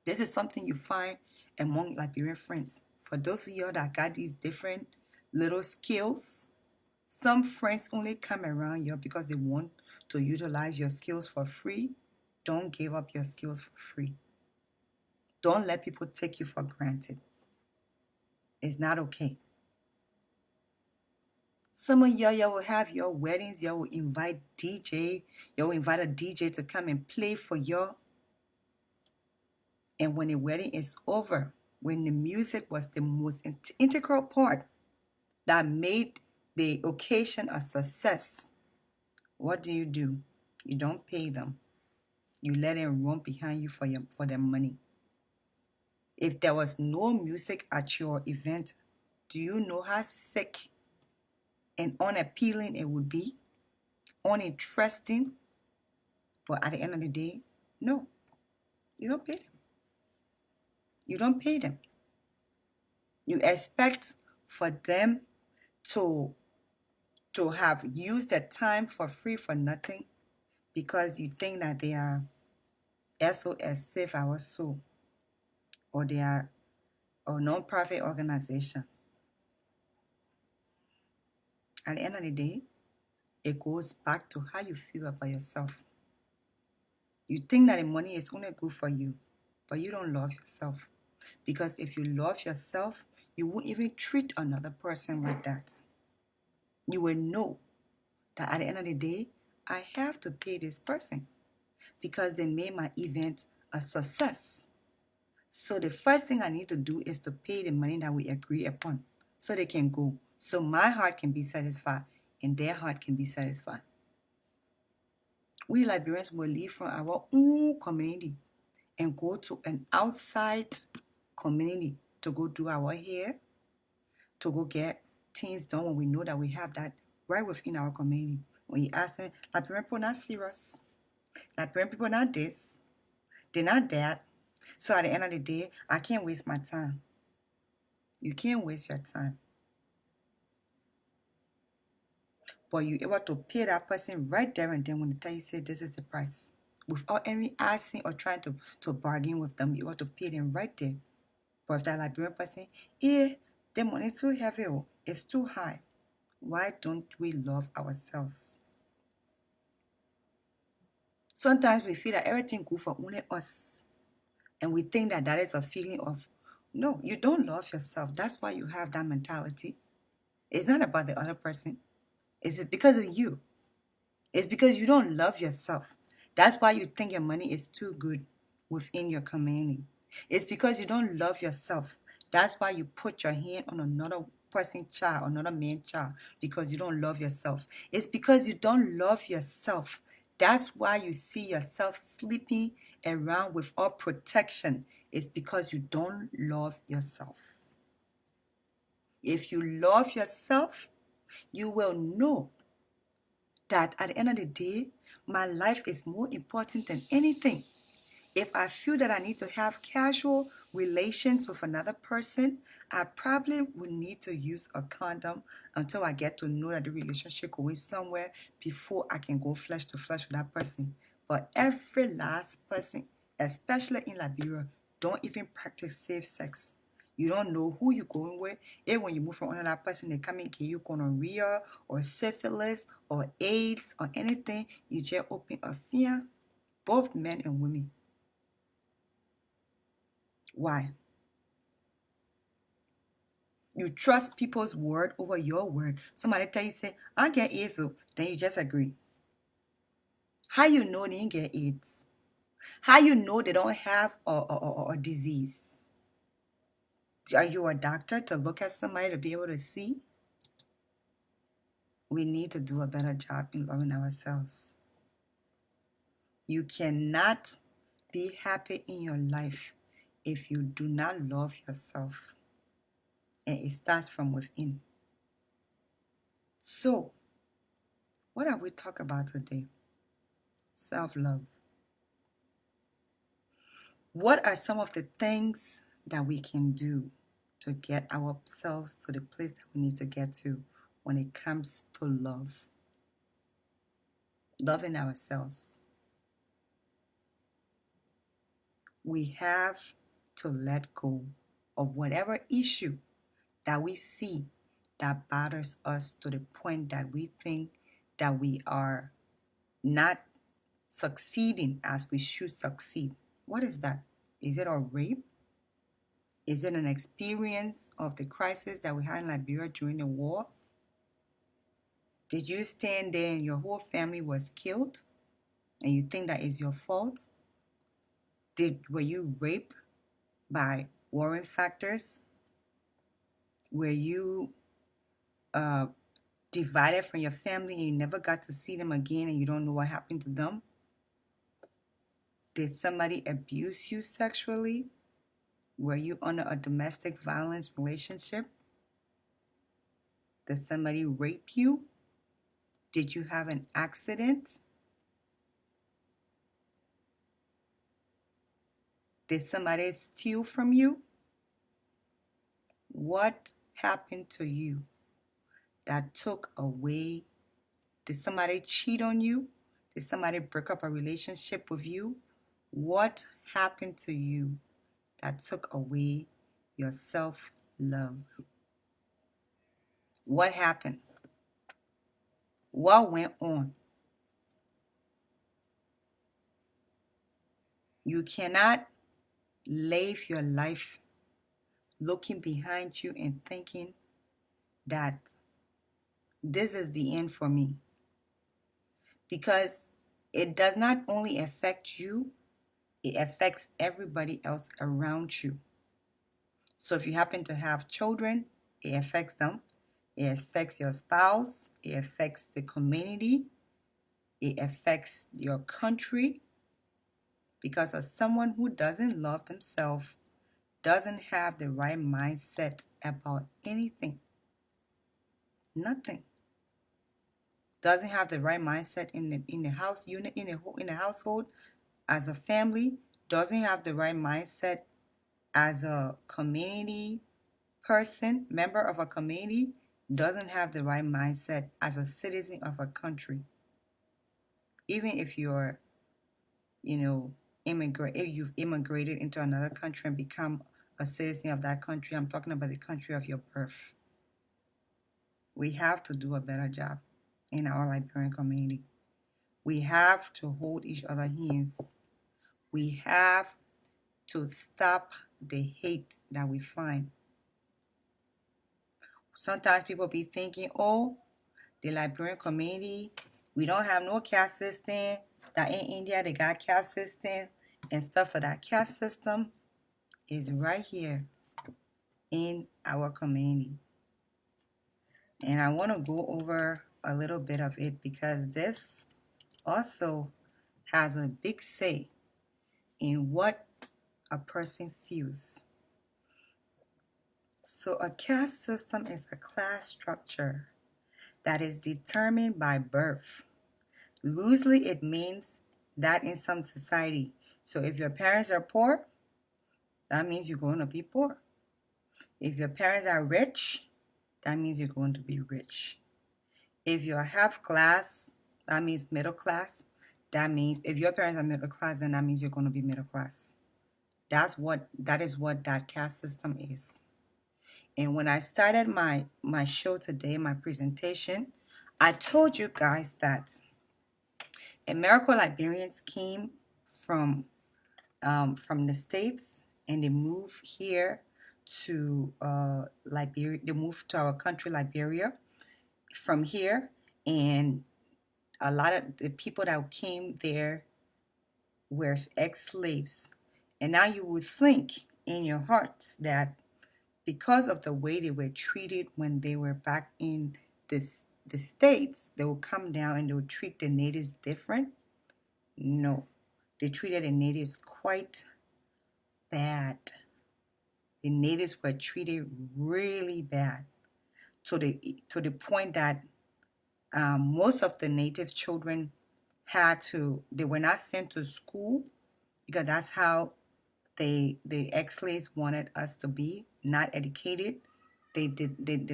This is something you find among Liberian friends. For those of you that got these different little skills, some friends only come around you because they want to utilize your skills for free. Don't give up your skills for free. Don't let people take you for granted. It's not okay. Some of y'all will have your weddings, y'all will invite DJ, y'all will invite a DJ to come and play for y'all. And when the wedding is over, when the music was the most integral part that made the occasion a success, what do? You don't pay them. You let them run behind you for their money. If there was no music at your event, do you know how sick and unappealing it would be? Uninteresting? But at the end of the day, no, you don't pay them. You don't pay them. You expect for them to have used their time for free for nothing because you think that they are SOS, Save Our Soul, or they are a non-profit organization. At the end of the day, it goes back to how you feel about yourself. You think that the money is only good for you, but you don't love yourself. Because if you love yourself, you won't even treat another person like that. You will know that at the end of the day, I have to pay this person because they made my event a success. So the first thing I need to do is to pay the money that we agree upon so they can go. So my heart can be satisfied and their heart can be satisfied. We Liberians will leave from our own community and go to an outside community to go do our hair, to go get things done when we know that we have that right within our community. When you ask them, Liberian people not serious, Liberian people not this, they're not that. So at the end of the day, I can't waste my time. You can't waste your time. But you're able to pay that person right there and then when they tell you, say, this is the price. Without any asking or trying to bargain with them, you ought to pay them right there. But if that Liberian person, the money is too heavy, it's too high. Why don't we love ourselves? Sometimes we feel that everything good for only us. And we think that is a feeling of, no, you don't love yourself. That's why you have that mentality. It's not about the other person. It's because of you. It's because you don't love yourself. That's why you think your money is too good within your community. It's because you don't love yourself. That's why you put your hand on another person's child, another man's child, because you don't love yourself. It's because you don't love yourself. That's why you see yourself sleeping around without protection. It's because you don't love yourself. If you love yourself, you will know that at the end of the day, my life is more important than anything. If I feel that I need to have casual relations with another person, I probably would need to use a condom until I get to know that the relationship going somewhere before I can go flesh to flesh with that person. But every last person, especially in Liberia, don't even practice safe sex. You don't know who you're going with. And when you move from another person, they come and give you gonorrhea or syphilis or AIDS or anything, you just open a fear, both men and women. Why? You trust people's word over your word. Somebody tell you, say, I get AIDS, so then you just agree. How you know they didn't get AIDS? How you know they don't have a disease? Are you a doctor to look at somebody to be able to see? We need to do a better job in loving ourselves. You cannot be happy in your life if you do not love yourself. And it starts from within. So, what are we talking about today? Self-love. What are some of the things that we can do to get ourselves to the place that we need to get to when it comes to love? Loving ourselves. We have to let go of whatever issue that we see that bothers us to the point that we think that we are not succeeding as we should succeed. What is that? Is it a rape? Is it an experience of the crisis that we had in Liberia during the war? Did you stand there and your whole family was killed and you think that is your fault? Were you raped by warring factors? Were you divided from your family and you never got to see them again and you don't know what happened to them? Did somebody abuse you sexually? Were you under a domestic violence relationship? Did somebody rape you? Did you have an accident? Did somebody steal from you? What happened to you that took away? Did somebody cheat on you? Did somebody break up a relationship with you? What happened to you that took away your self-love? What happened? What went on? You cannot live your life looking behind you and thinking that this is the end for me. Because it does not only affect you, it affects everybody else around you. So if you happen to have children, it affects them. It affects your spouse. It affects the community. It affects your country. Because as someone who doesn't love themselves, doesn't have the right mindset about anything, nothing, doesn't have the right mindset in the house unit, in the household, as a family, doesn't have the right mindset as a community person, member of a community, doesn't have the right mindset as a citizen of a country. Even if you're, if you've immigrated into another country and become a citizen of that country, I'm talking about the country of your birth. We have to do a better job in our Liberian community. We have to hold each other hands. We have to stop the hate that we find. Sometimes people be thinking, oh, the Liberian community, we don't have no caste system. That in India, they got caste system and stuff. For that caste system is right here in our community. And I want to go over a little bit of it because this also has a big say in what a person feels. So a caste system is a class structure that is determined by birth Loosely, it means that in some society. So if your parents are poor, that means you're going to be poor. If your parents are rich, that means you're going to be rich. If you're half class, that means middle class. That means if your parents are middle class, then that means you're going to be middle class. That is what that caste system is. And when I started my show today, my presentation, I told you guys that American Liberians came from the States, and they moved here to Liberia. They moved to our country, Liberia, from here. And a lot of the people that came there were ex-slaves. And now you would think in your hearts that because of the way they were treated when they were back in the States, they would come down and they would treat the natives different. No, they treated the natives quite bad. The natives were treated really bad to the point that most of the native children they were not sent to school because that's how the ex-slaves wanted us to be, not educated. They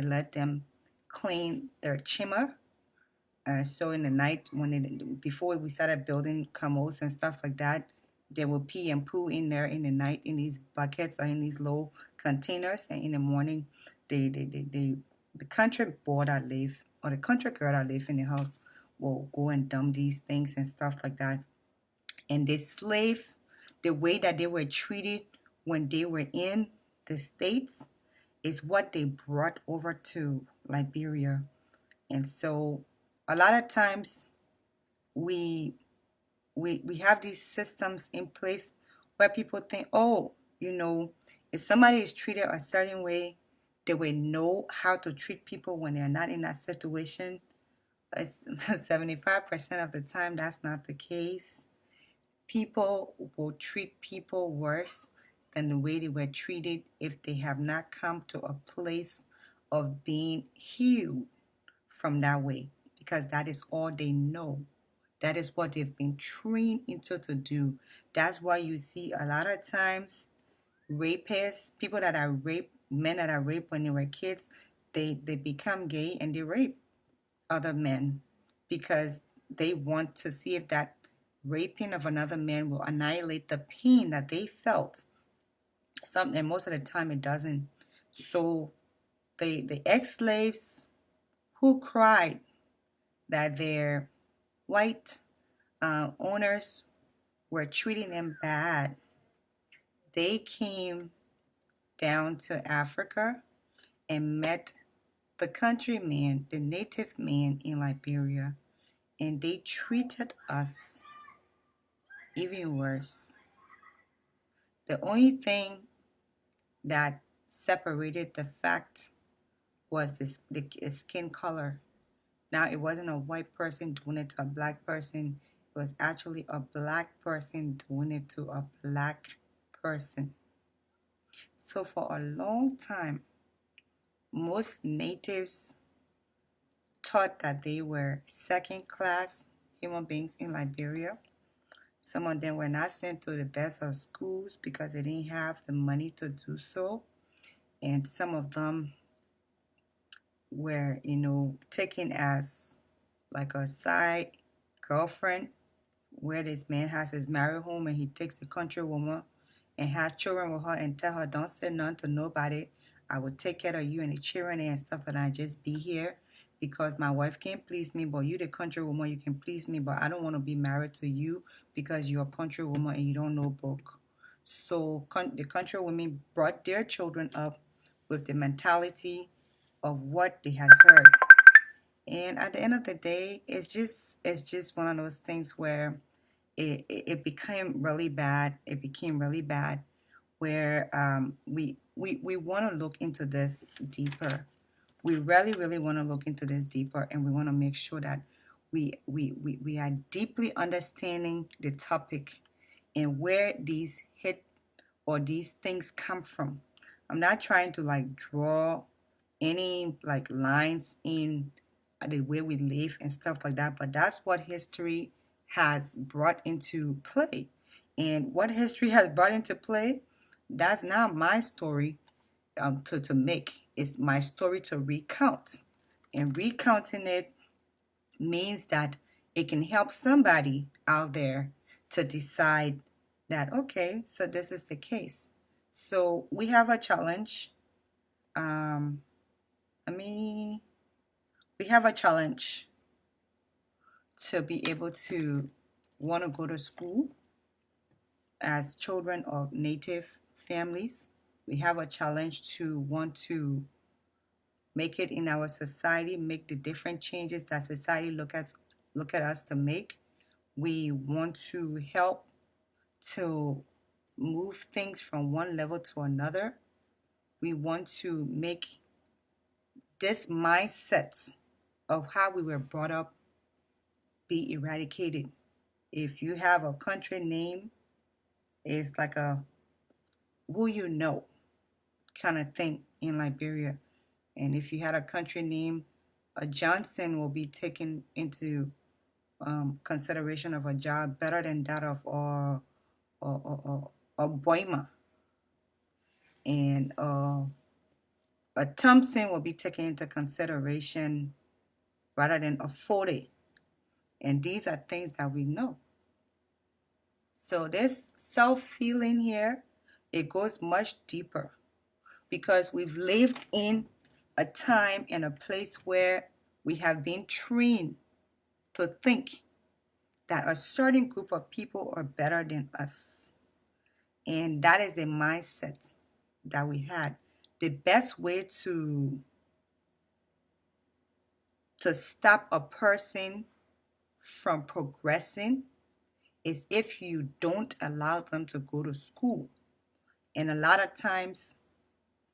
let them clean their chima. So in the night before we started building commodes and stuff like that, they will pee and poo in there in the night in these buckets or in these low containers, and in the morning the country boy that live or the country girl that live in the house will go and dump these things and stuff like that. And the way that they were treated when they were in the States is what they brought over to Liberia. And so a lot of times we have these systems in place where people think, oh, if somebody is treated a certain way, they will know how to treat people when they're not in that situation. But 75% of the time, that's not the case. People will treat people worse than the way they were treated if they have not come to a place of being healed from that way, because that is all they know. That is what they've been trained into to do. That's why you see a lot of times rapists, people that are raped, men that are raped when they were kids, they become gay and they rape other men because they want to see if that raping of another man will annihilate the pain that they felt. And most of the time it doesn't. So the ex-slaves who cried that their white owners were treating them bad, they came down to Africa and met the countrymen, the native men in Liberia, and they treated us even worse. The only thing that separated the fact was the skin color. Now, it wasn't a white person doing it to a black person. It was actually a black person doing it to a black person. So for a long time, most natives thought that they were second-class human beings in Liberia. Some of them were not sent to the best of schools because they didn't have the money to do so. And some of them were, taken as like a side girlfriend, where this man has his married home and he takes the country woman and has children with her and tell her, don't say none to nobody. I will take care of you and the children and stuff, and I just be here because my wife can't please me, but you the country woman, you can please me, but I don't want to be married to you because you're a country woman and you don't know book. So the country women brought their children up with the mentality of what they had heard. And at the end of the day, it's just one of those things where it became really bad. It became really bad where we want to look into this deeper. We really, really want to look into this deeper, and we want to make sure that we are deeply understanding the topic and where these hit or these things come from. I'm not trying to draw any lines in the way we live and stuff like that. But that's what history has brought into play. And what history has brought into play, that's not my story to make. It's my story to recount. And recounting it means that it can help somebody out there to decide that, okay, so this is the case. So we have a challenge. We have a challenge to be able to want to go to school as children of Native families. We have a challenge to want to make it in our society, make the different changes that society look at us to make. We want to help to move things from one level to another. We want to make this mindset of how we were brought up be eradicated. If you have a country name, it's like a who you know kind of thing in Liberia. And if you had a country name, a Johnson will be taken into consideration of a job better than that of a Boima. And a Thompson will be taken into consideration rather than a Foley. And these are things that we know. So this self-feeling here, it goes much deeper because we've lived in a time and a place where we have been trained to think that a certain group of people are better than us. And that is the mindset that we had. The best way to stop a person from progressing is if you don't allow them to go to school. And a lot of times,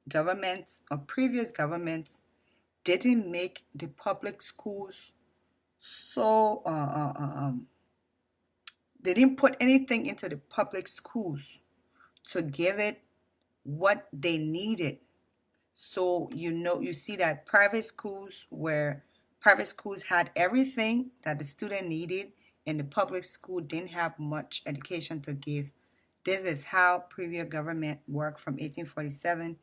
governments or previous governments didn't make the public schools so they didn't put anything into the public schools to give it what they needed. So you see that private schools had everything that the student needed, and the public school didn't have much education to give. This is how previous government worked from 1847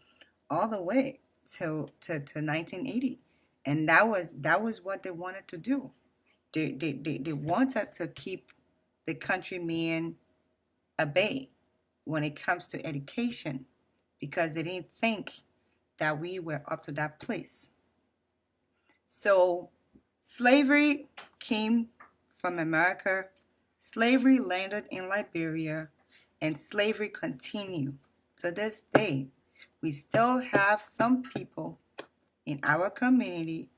all the way to 1980. And that was what they wanted to do. They wanted to keep the countryman at bay when it comes to education because they didn't think that we were up to that place. So slavery came from America. Slavery landed in Liberia, and slavery continued. To this day, we still have some people in our community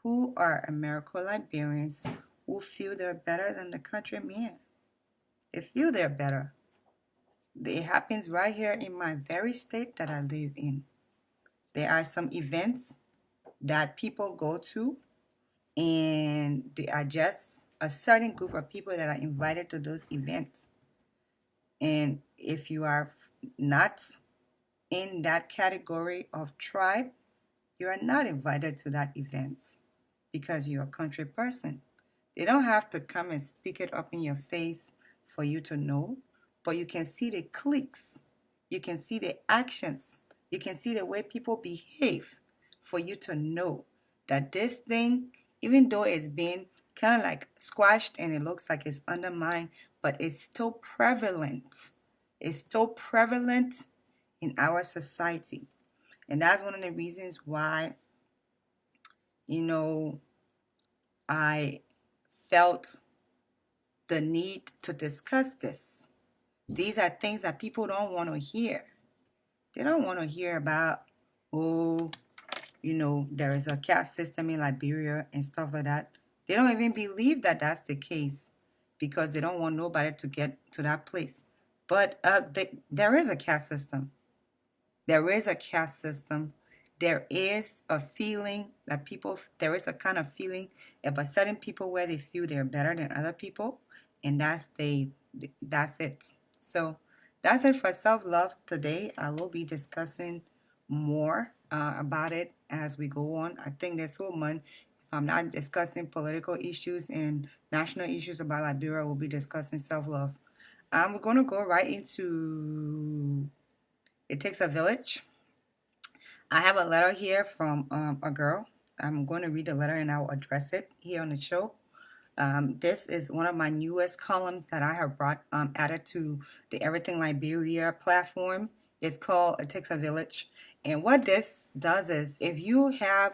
who are Americo-Liberians who feel they're better than the countryman. They feel they're better. It happens right here in my very state that I live in. There are some events that people go to, and they are just a certain group of people that are invited to those events. And if you are not in that category of tribe, you are not invited to that event because you're a country person. They don't have to come and speak it up in your face for you to know, but you can see the cliques, you can see the actions, you can see the way people behave for you to know that this thing, even though it's been kind of like squashed and it looks like it's undermined, but it's still prevalent. It's still prevalent in our society. And that's one of the reasons why, I felt the need to discuss this. These are things that people don't want to hear. They don't want to hear about, there is a caste system in Liberia and stuff like that. They don't even believe that that's the case because they don't want nobody to get to that place. But there is a caste system. There is a caste system. There is a feeling that there is a kind of feeling about certain people where they feel they're better than other people. And that's it. So that's it for self-love today. I will be discussing more about it as we go on. I think this whole month, if I'm not discussing political issues and national issues about Liberia. We'll be discussing self-love. We're going to go right into It Takes a Village. I have a letter here from a girl. I'm going to read the letter and I'll address it here on the show. This is one of my newest columns that I have brought added to the Everything Liberia platform. It's called It Takes a Village. And what this does is, if you have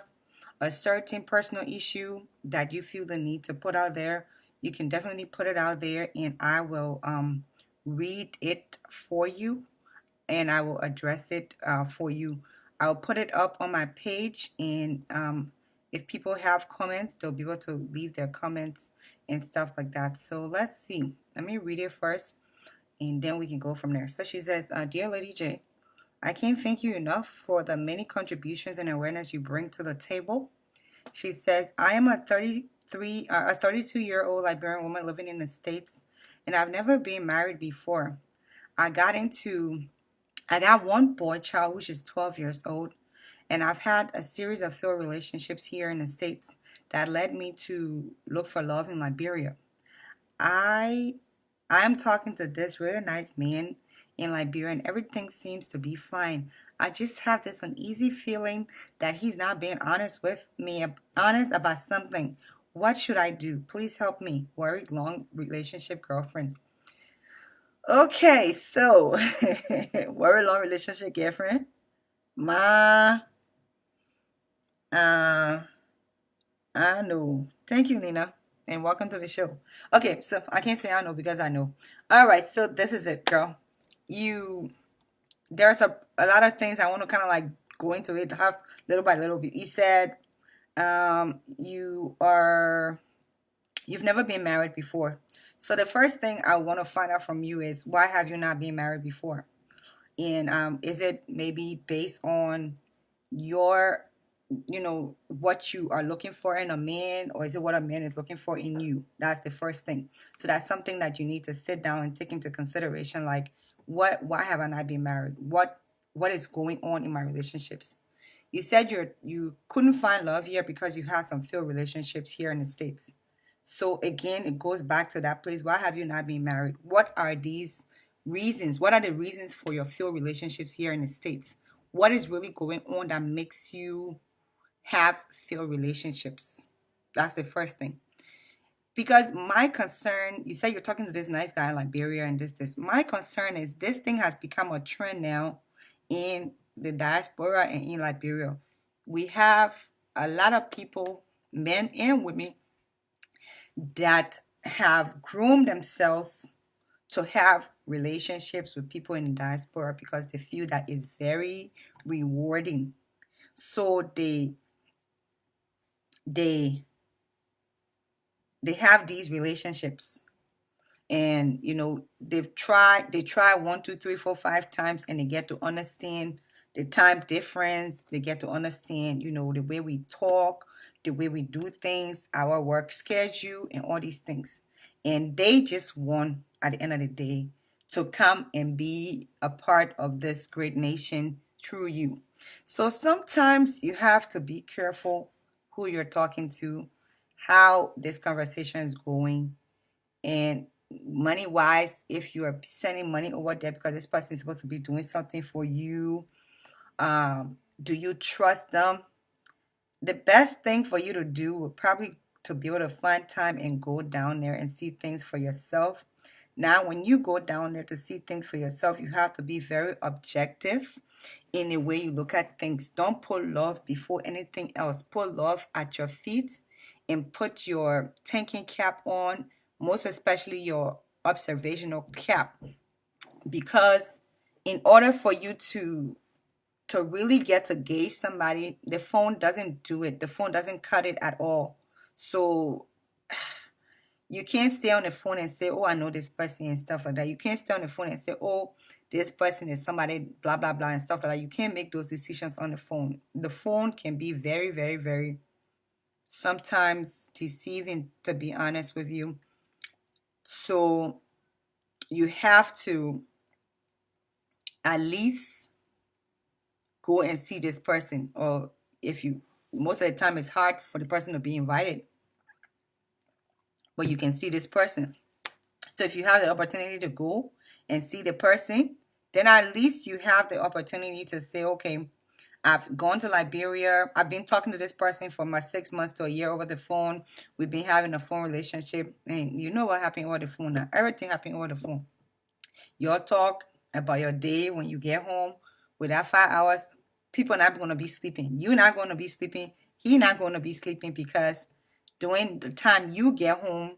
a certain personal issue that you feel the need to put out there, you can definitely put it out there and I will read it for you and I will address it for you. I'll put it up on my page, and if people have comments, they'll be able to leave their comments and stuff like that. So let's see. Let me read it first, and then we can go from there. So she says, Dear Lady J, I can't thank you enough for the many contributions and awareness you bring to the table. She says, I am a 32-year-old Liberian woman living in the States, and I've never been married before. I got one boy child, which is 12 years old, and I've had a series of failed relationships here in the States that led me to look for love in Liberia. I am talking to this really nice man in Liberia, and everything seems to be fine. I just have this uneasy feeling that he's not being honest with me, honest about something. What should I do? Please help me. Worried long relationship girlfriend. Okay, so worried long relationship girlfriend. I know. Thank you, Nina, and welcome to the show. Okay, so I can't say I know because I know. All right, so this is it, girl. There's a lot of things I want to kind of like go into it, have little by little bit. He said, you've never been married before. So the first thing I want to find out from you is, why have you not been married before? And is it maybe based on your, what you are looking for in a man, or is it what a man is looking for in you? That's the first thing. So that's something that you need to sit down and take into consideration. Like, why have I not been married? What is going on in my relationships? You said you couldn't find love here because you had some failed relationships here in the States. So again, it goes back to that place. Why have you not been married? What are these reasons? What are the reasons for your failed relationships here in the States? What is really going on that makes you have failed relationships? That's the first thing. Because my concern, you said you're talking to this nice guy in Liberia and this. My concern is this thing has become a trend now in the diaspora and in Liberia. We have a lot of people, men and women, that have groomed themselves to have relationships with people in the diaspora because they feel that it's very rewarding. So they have these relationships, and they try 1, 2, 3, 4, 5 times, and they get to understand the time difference. They get to understand the way we talk, the way we do things, our work schedule, and all these things. And they just want, at the end of the day, to come and be a part of this great nation through you. So sometimes you have to be careful who you're talking to, how this conversation is going, and money-wise, if you are sending money over there because this person is supposed to be doing something for you, do you trust them? The best thing for you to do would probably to be able to find time and go down there and see things for yourself. Now, when you go down there to see things for yourself, you have to be very objective in the way you look at things. Don't put love before anything else. Put love at your feet and put your thinking cap on, most especially your observational cap. Because in order for you to really get to gauge somebody, the phone doesn't do it. The phone doesn't cut it at all. So you can't stay on the phone and say, oh, I know this person and stuff like that. You can't stay on the phone and say, oh, this person is somebody, blah, blah, blah, and stuff like that. You can't make those decisions on the phone. The phone can be very, very, very sometimes deceiving, to be honest with you. So you have to at least go and see this person, or if you most of the time it's hard for the person to be invited, but you can see this person. So if you have the opportunity to go and see the person, then at least you have the opportunity to say, okay, I've gone to Liberia. I've been talking to this person for my 6 months to a year over the phone. We've been having a phone relationship. And you know what happened over the phone now. Everything happened over the phone. Your talk about your day when you get home with that 5 hours, people are not going to be sleeping. You're not going to be sleeping. He's not going to be sleeping because during the time you get home,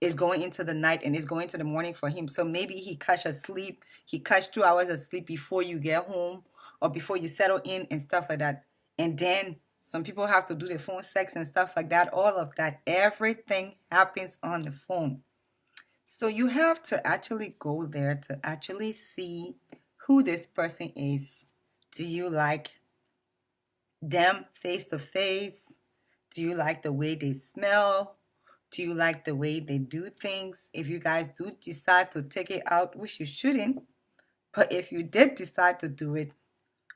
is going into the night and is going to the morning for him. So maybe he catch a sleep. He catch 2 hours of sleep before you get home or before you settle in and stuff like that. And then some people have to do the phone sex and stuff like that. All of that, everything happens on the phone. So you have to actually go there to actually see who this person is. Do you like them face to face? Do you like the way they smell? Do you like the way they do things? If you guys do decide to take it out, which you shouldn't, but if you did decide to do it,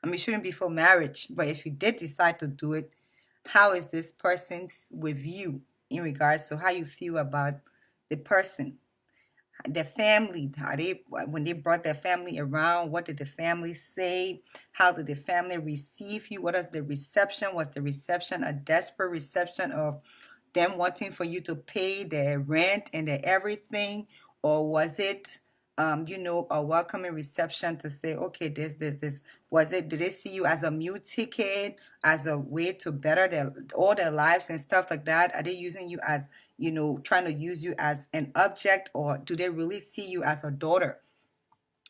I mean, it shouldn't be for marriage, but if you did decide to do it, how is this person with you in regards to how you feel about the person? Their family, when they brought their family around, what did the family say? How did the family receive you? What is the reception? Was the reception a desperate reception of them wanting for you to pay their rent and their everything, or was it a welcoming reception to say, okay, this was it? Did they see you as a meal ticket, as a way to better all their lives and stuff like that? Are they using you as, trying to use you as an object, or do they really see you as a daughter?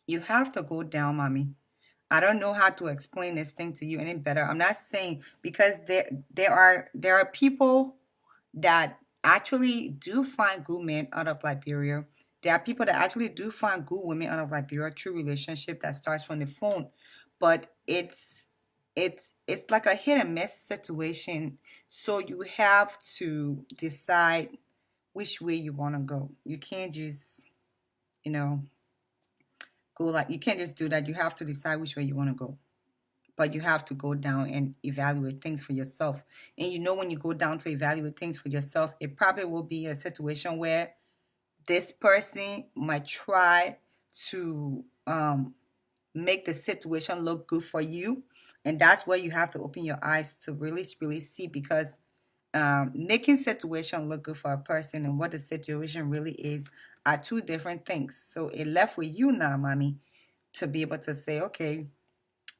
You have to go down, mommy. I don't know how to explain this thing to you any better. I'm not saying, because there are people that actually do find good men out of Liberia. There are people that actually do find good women out of Liberia through relationship that starts from the phone. But it's like a hit and miss situation. So you have to decide which way you want to go. You can't just, go like, you can't just do that. You have to decide which way you want to go. But you have to go down and evaluate things for yourself. And when you go down to evaluate things for yourself, it probably will be a situation where this person might try to make the situation look good for you. And that's where you have to open your eyes to really, really see, because making situation look good for a person and what the situation really is are two different things. So it left with you now, mommy, to be able to say, okay,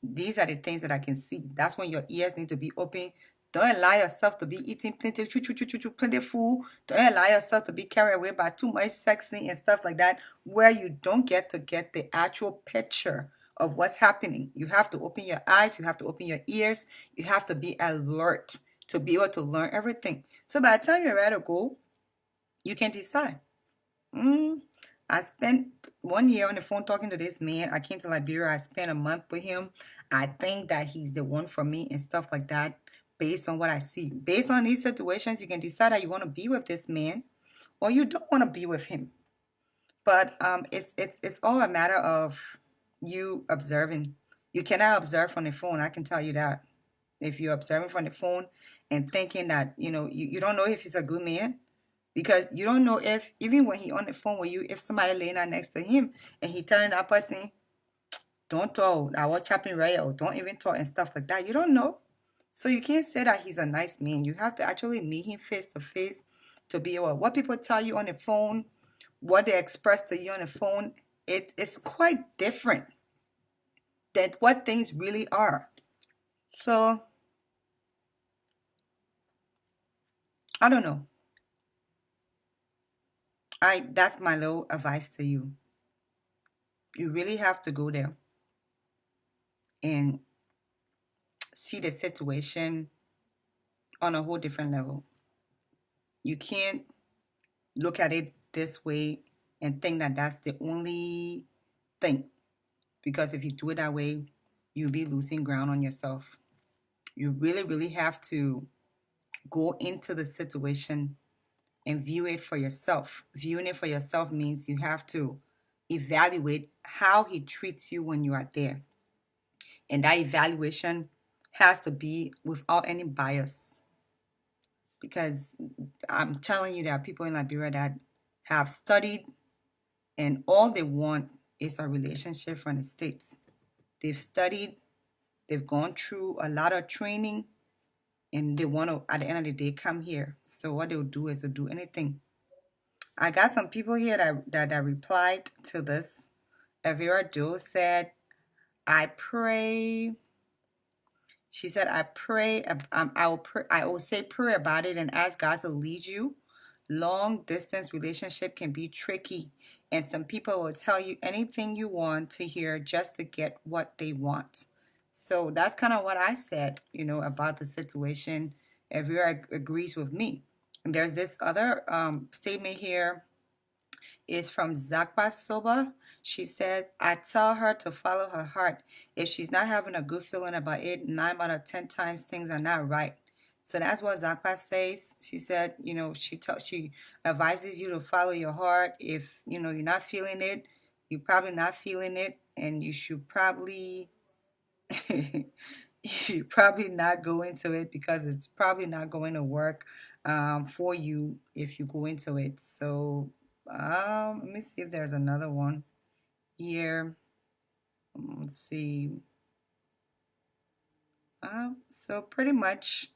these are the things that I can see. That's when your ears need to be open. Don't allow yourself to be eating plenty food. Don't allow yourself to be carried away by too much sexing and stuff like that, where you don't get to get the actual picture of what's happening. You have to open your eyes. You have to open your ears. You have to be alert to be able to learn everything. So by the time you're ready to go, you can decide. I spent 1 year on the phone talking to this man. I came to Liberia. I spent a month with him. I think that he's the one for me and stuff like that, based on what I see. Based on these situations, you can decide that you want to be with this man or you don't want to be with him. But it's all a matter of you observing. You cannot observe from the phone. I can tell you that. If you're observing from the phone and thinking that, you don't know if he's a good man, because you don't know if, even when he on the phone with you, if somebody laying out next to him and he telling that person, don't talk, I was chopping right, or don't even talk and stuff like that. You don't know. So you can't say that he's a nice man. You have to actually meet him face to face to be able, what people tell you on the phone, what they express to you on the phone, it's quite different than what things really are. So, I don't know. That's my little advice to you. You really have to go there and see the situation on a whole different level. You can't look at it this way and think that that's the only thing, because if you do it that way, you'll be losing ground on yourself. You really, really have to go into the situation and view it for yourself. Viewing it for yourself means you have to evaluate how he treats you when you are there. And that evaluation has to be without any bias, because I'm telling you, there are people in Liberia that have studied and all they want is a relationship from the States. They've studied, they've gone through a lot of training, and they want to, at the end of the day, come here. So what they'll do is they'll do anything. I got some people here that replied to this. Avira Doe said, I pray. She said, I pray, I will say pray about it and ask God to lead you. Long distance relationship can be tricky, and some people will tell you anything you want to hear just to get what they want. So that's kind of what I said, about the situation. Avira agrees with me. And there's this other statement here. Is from Zakba Soba. She said, I tell her to follow her heart. If she's not having a good feeling about it, 9 out of 10 times things are not right. So that's what Zakba says. She said, she advises you to follow your heart. If, you're not feeling it, you're probably not feeling it, and you should probably you should probably not go into it, because it's probably not going to work for you if you go into it. So let me see if there's another one here. Let's see. So pretty much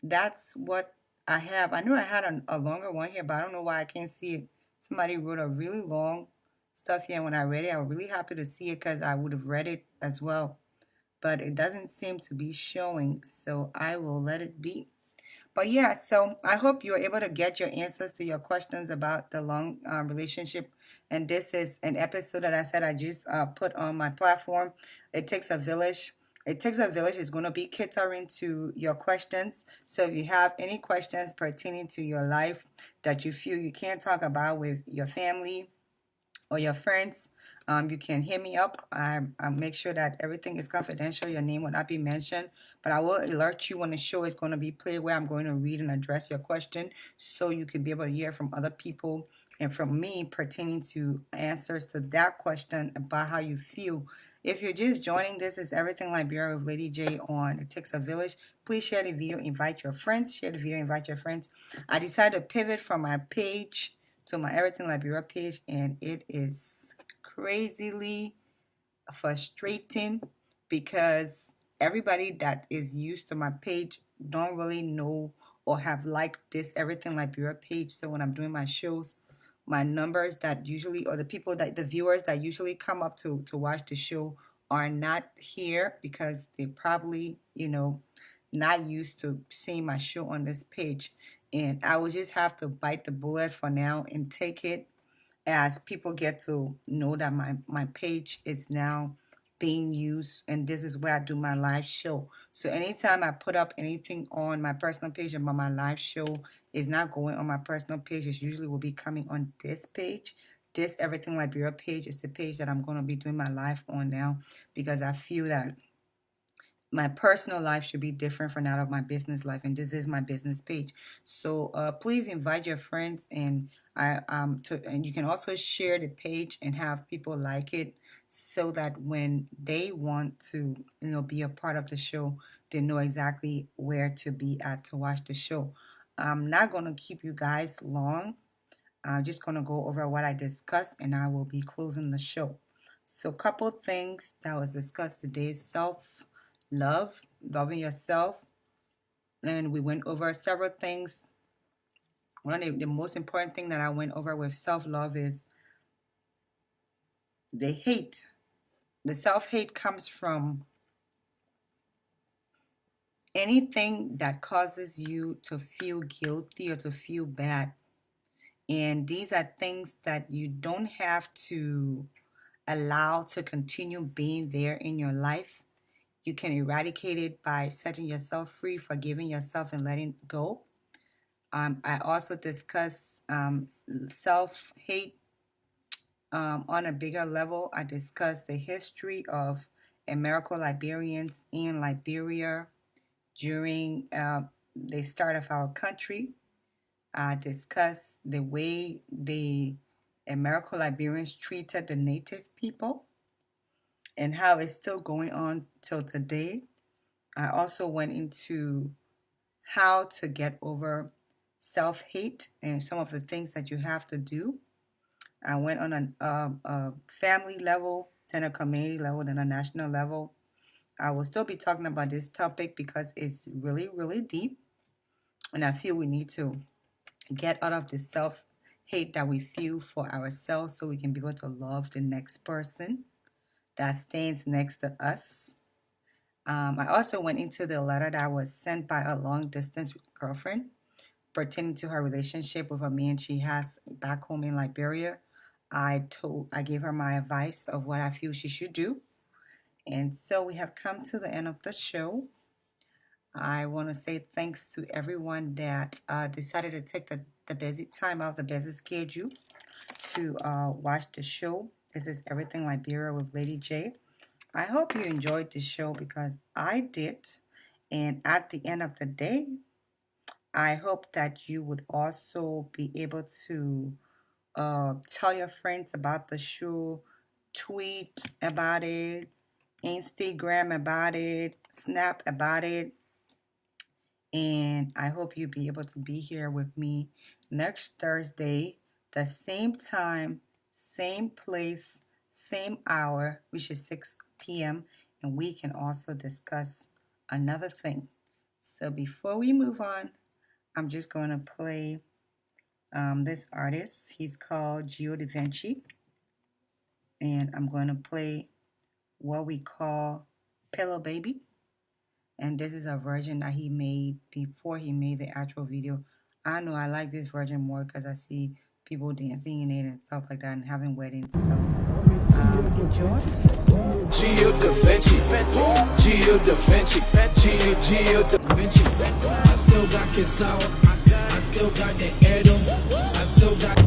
that's what I have. I knew I had a longer one here, but I don't know why I can't see it. Somebody wrote a really long stuff here, and when I read it, I was really happy to see it because I would have read it as well. But it doesn't seem to be showing, so I will let it be. But yeah, so I hope you're able to get your answers to your questions about the long relationship. And this is an episode that I said I just put on my platform. It Takes a Village. It Takes a Village is going to be catering to your questions. So if you have any questions pertaining to your life that you feel you can't talk about with your family or your friends, you can hit me up. I make sure that everything is confidential. Your name will not be mentioned, but I will alert you when the show is going to be played, where I'm going to read and address your question, so you can be able to hear from other people and from me pertaining to answers to that question about how you feel. If you're just joining, this is Everything Liberia with Lady J on It Takes a Village. Please share the video, invite your friends. Share the video, invite your friends. I decided to pivot from my page to my Everything Liberia page, and it is crazily frustrating because everybody that is used to my page don't really know or have liked this Everything Liberia page. So when I'm doing my shows, my numbers that usually, or the viewers that usually come up to watch the show are not here, because they probably, not used to seeing my show on this page. And I will just have to bite the bullet for now and take it as people get to know that my page is now being used, and this is where I do my live show. So anytime I put up anything on my personal page about my live show, is not going on my personal page. It usually will be coming on this page. This Everything Liberia page is the page that I'm going to be doing my live on now, because I feel that my personal life should be different from that of my business life, and this is my business page. So please invite your friends, and and you can also share the page and have people like it, so that when they want to be a part of the show, they know exactly where to be at to watch the show. I'm not going to keep you guys long. I'm just going to go over what I discussed, and I will be closing the show. So, couple things that was discussed today: self-love, loving yourself, and we went over several things. One of the most important thing that I went over with self-love is the hate. The self-hate comes from anything that causes you to feel guilty or to feel bad. And these are things that you don't have to allow to continue being there in your life. You can eradicate it by setting yourself free, forgiving yourself, and letting go. I also discuss self-hate on a bigger level. I discuss the history of American Liberians in Liberia during the start of our country. I discuss the way the American Liberians treated the native people and how it's still going on till today. I also went into how to get over self-hate and some of the things that you have to do. I went on a family level, then a community level, then a national level. I will still be talking about this topic because it's really, really deep. And I feel we need to get out of the self-hate that we feel for ourselves so we can be able to love the next person that stands next to us. I also went into the letter that was sent by a long-distance girlfriend pertaining to her relationship with a man she has back home in Liberia. I gave her my advice of what I feel she should do. And so we have come to the end of the show. I want to say thanks to everyone that decided to take the busy time out of the busy schedule to watch the show. This is Everything Liberia with Lady J. I hope you enjoyed the show because I did. And at the end of the day, I hope that you would also be able to tell your friends about the show, tweet about it, Instagram about it, Snap about it. And I hope you'll be able to be here with me next Thursday, the same time, same place, same hour, which is 6 p.m. And we can also discuss another thing. So before we move on, I'm just going to play this artist. He's called Gio Da Vinci. And I'm going to play what we call Pillow Baby. And this is a version that he made before he made the actual video. I know I like this version more because I see people dancing in it and stuff like that and having weddings. So enjoy. Gio Da Vinci, Gio Da Vinci, Gio Da Vinci. I still got Kisawa, I still got the Edo, I still got.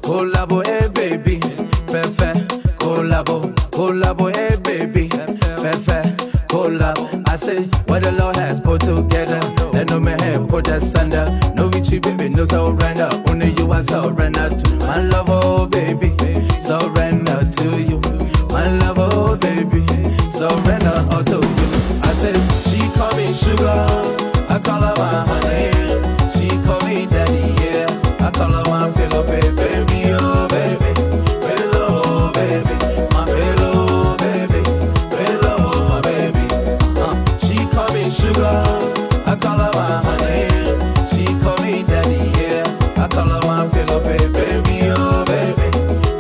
Collabo, hey baby, perfect. Collabo, hey baby, perfect. Collab, I say what the Lord has put together. Let no man put asunder. No Richie baby, no surrender. Only you I surrender to. My love, oh baby, surrender to you. My love, oh baby, surrender all to you. I say she call me sugar, I call her my honey. She call me daddy, yeah. I call her my pillow, baby, oh baby, pillow, baby, my pillow, baby, pillow, my baby. She call me sugar, I call her my honey. She call me daddy, yeah. I call her my pillow, baby, oh baby,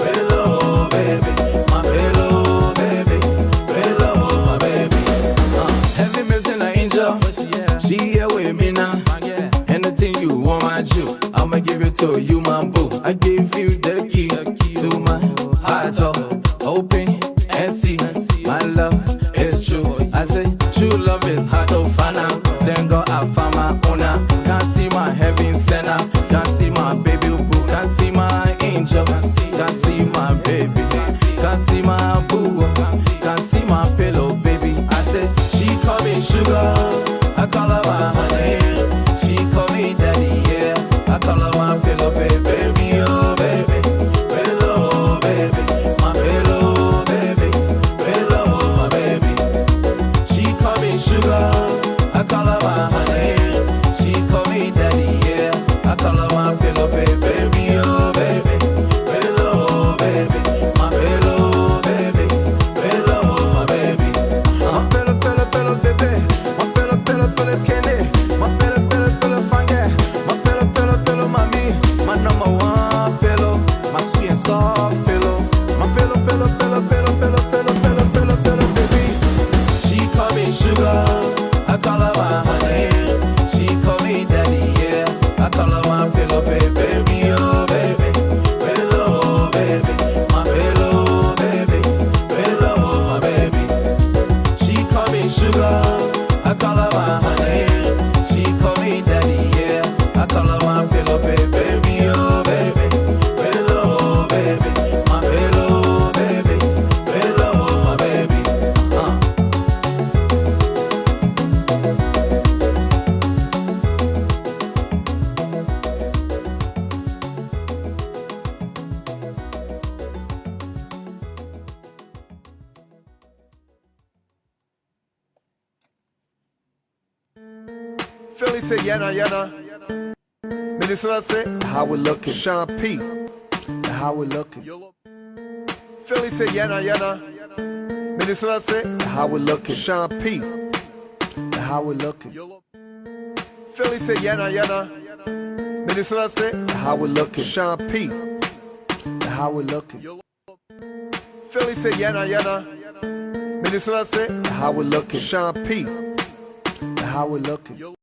pillow, baby, my pillow, baby, pillow, my baby. Heavy missing an angel, she here with me now. Anything you want, my Jew, I'ma give it to you, my boo. I give you the key to my heart, open and see. My love is true. I say true love is hard to find out. Thank God I found my owner. Can't see my heaven sender. Can't see my baby boo. Can't see my angel. Can't see my baby. Can't see my boo. Can't see my pillow, baby. I say she call me sugar. I call her my honey. She call me daddy, yeah. I call her my pillow, baby, oh baby, pillow, baby, my pillow, baby, pillow, my baby. She call me sugar, I call her my honey. She call me daddy, yeah. I call her my pillow, baby, oh baby, pillow, baby, my pillow, baby, Philly say yana yana. Minnesota say how we looking. Sean P. How we looking. Philly say yana yana. Minnesota say how we looking. Sean P. How we looking. Philly say yana yana. Minnesota say how we looking. Sean P. How we looking. Philly say yana yana. Minnesota say how we looking. Sean P. How we looking.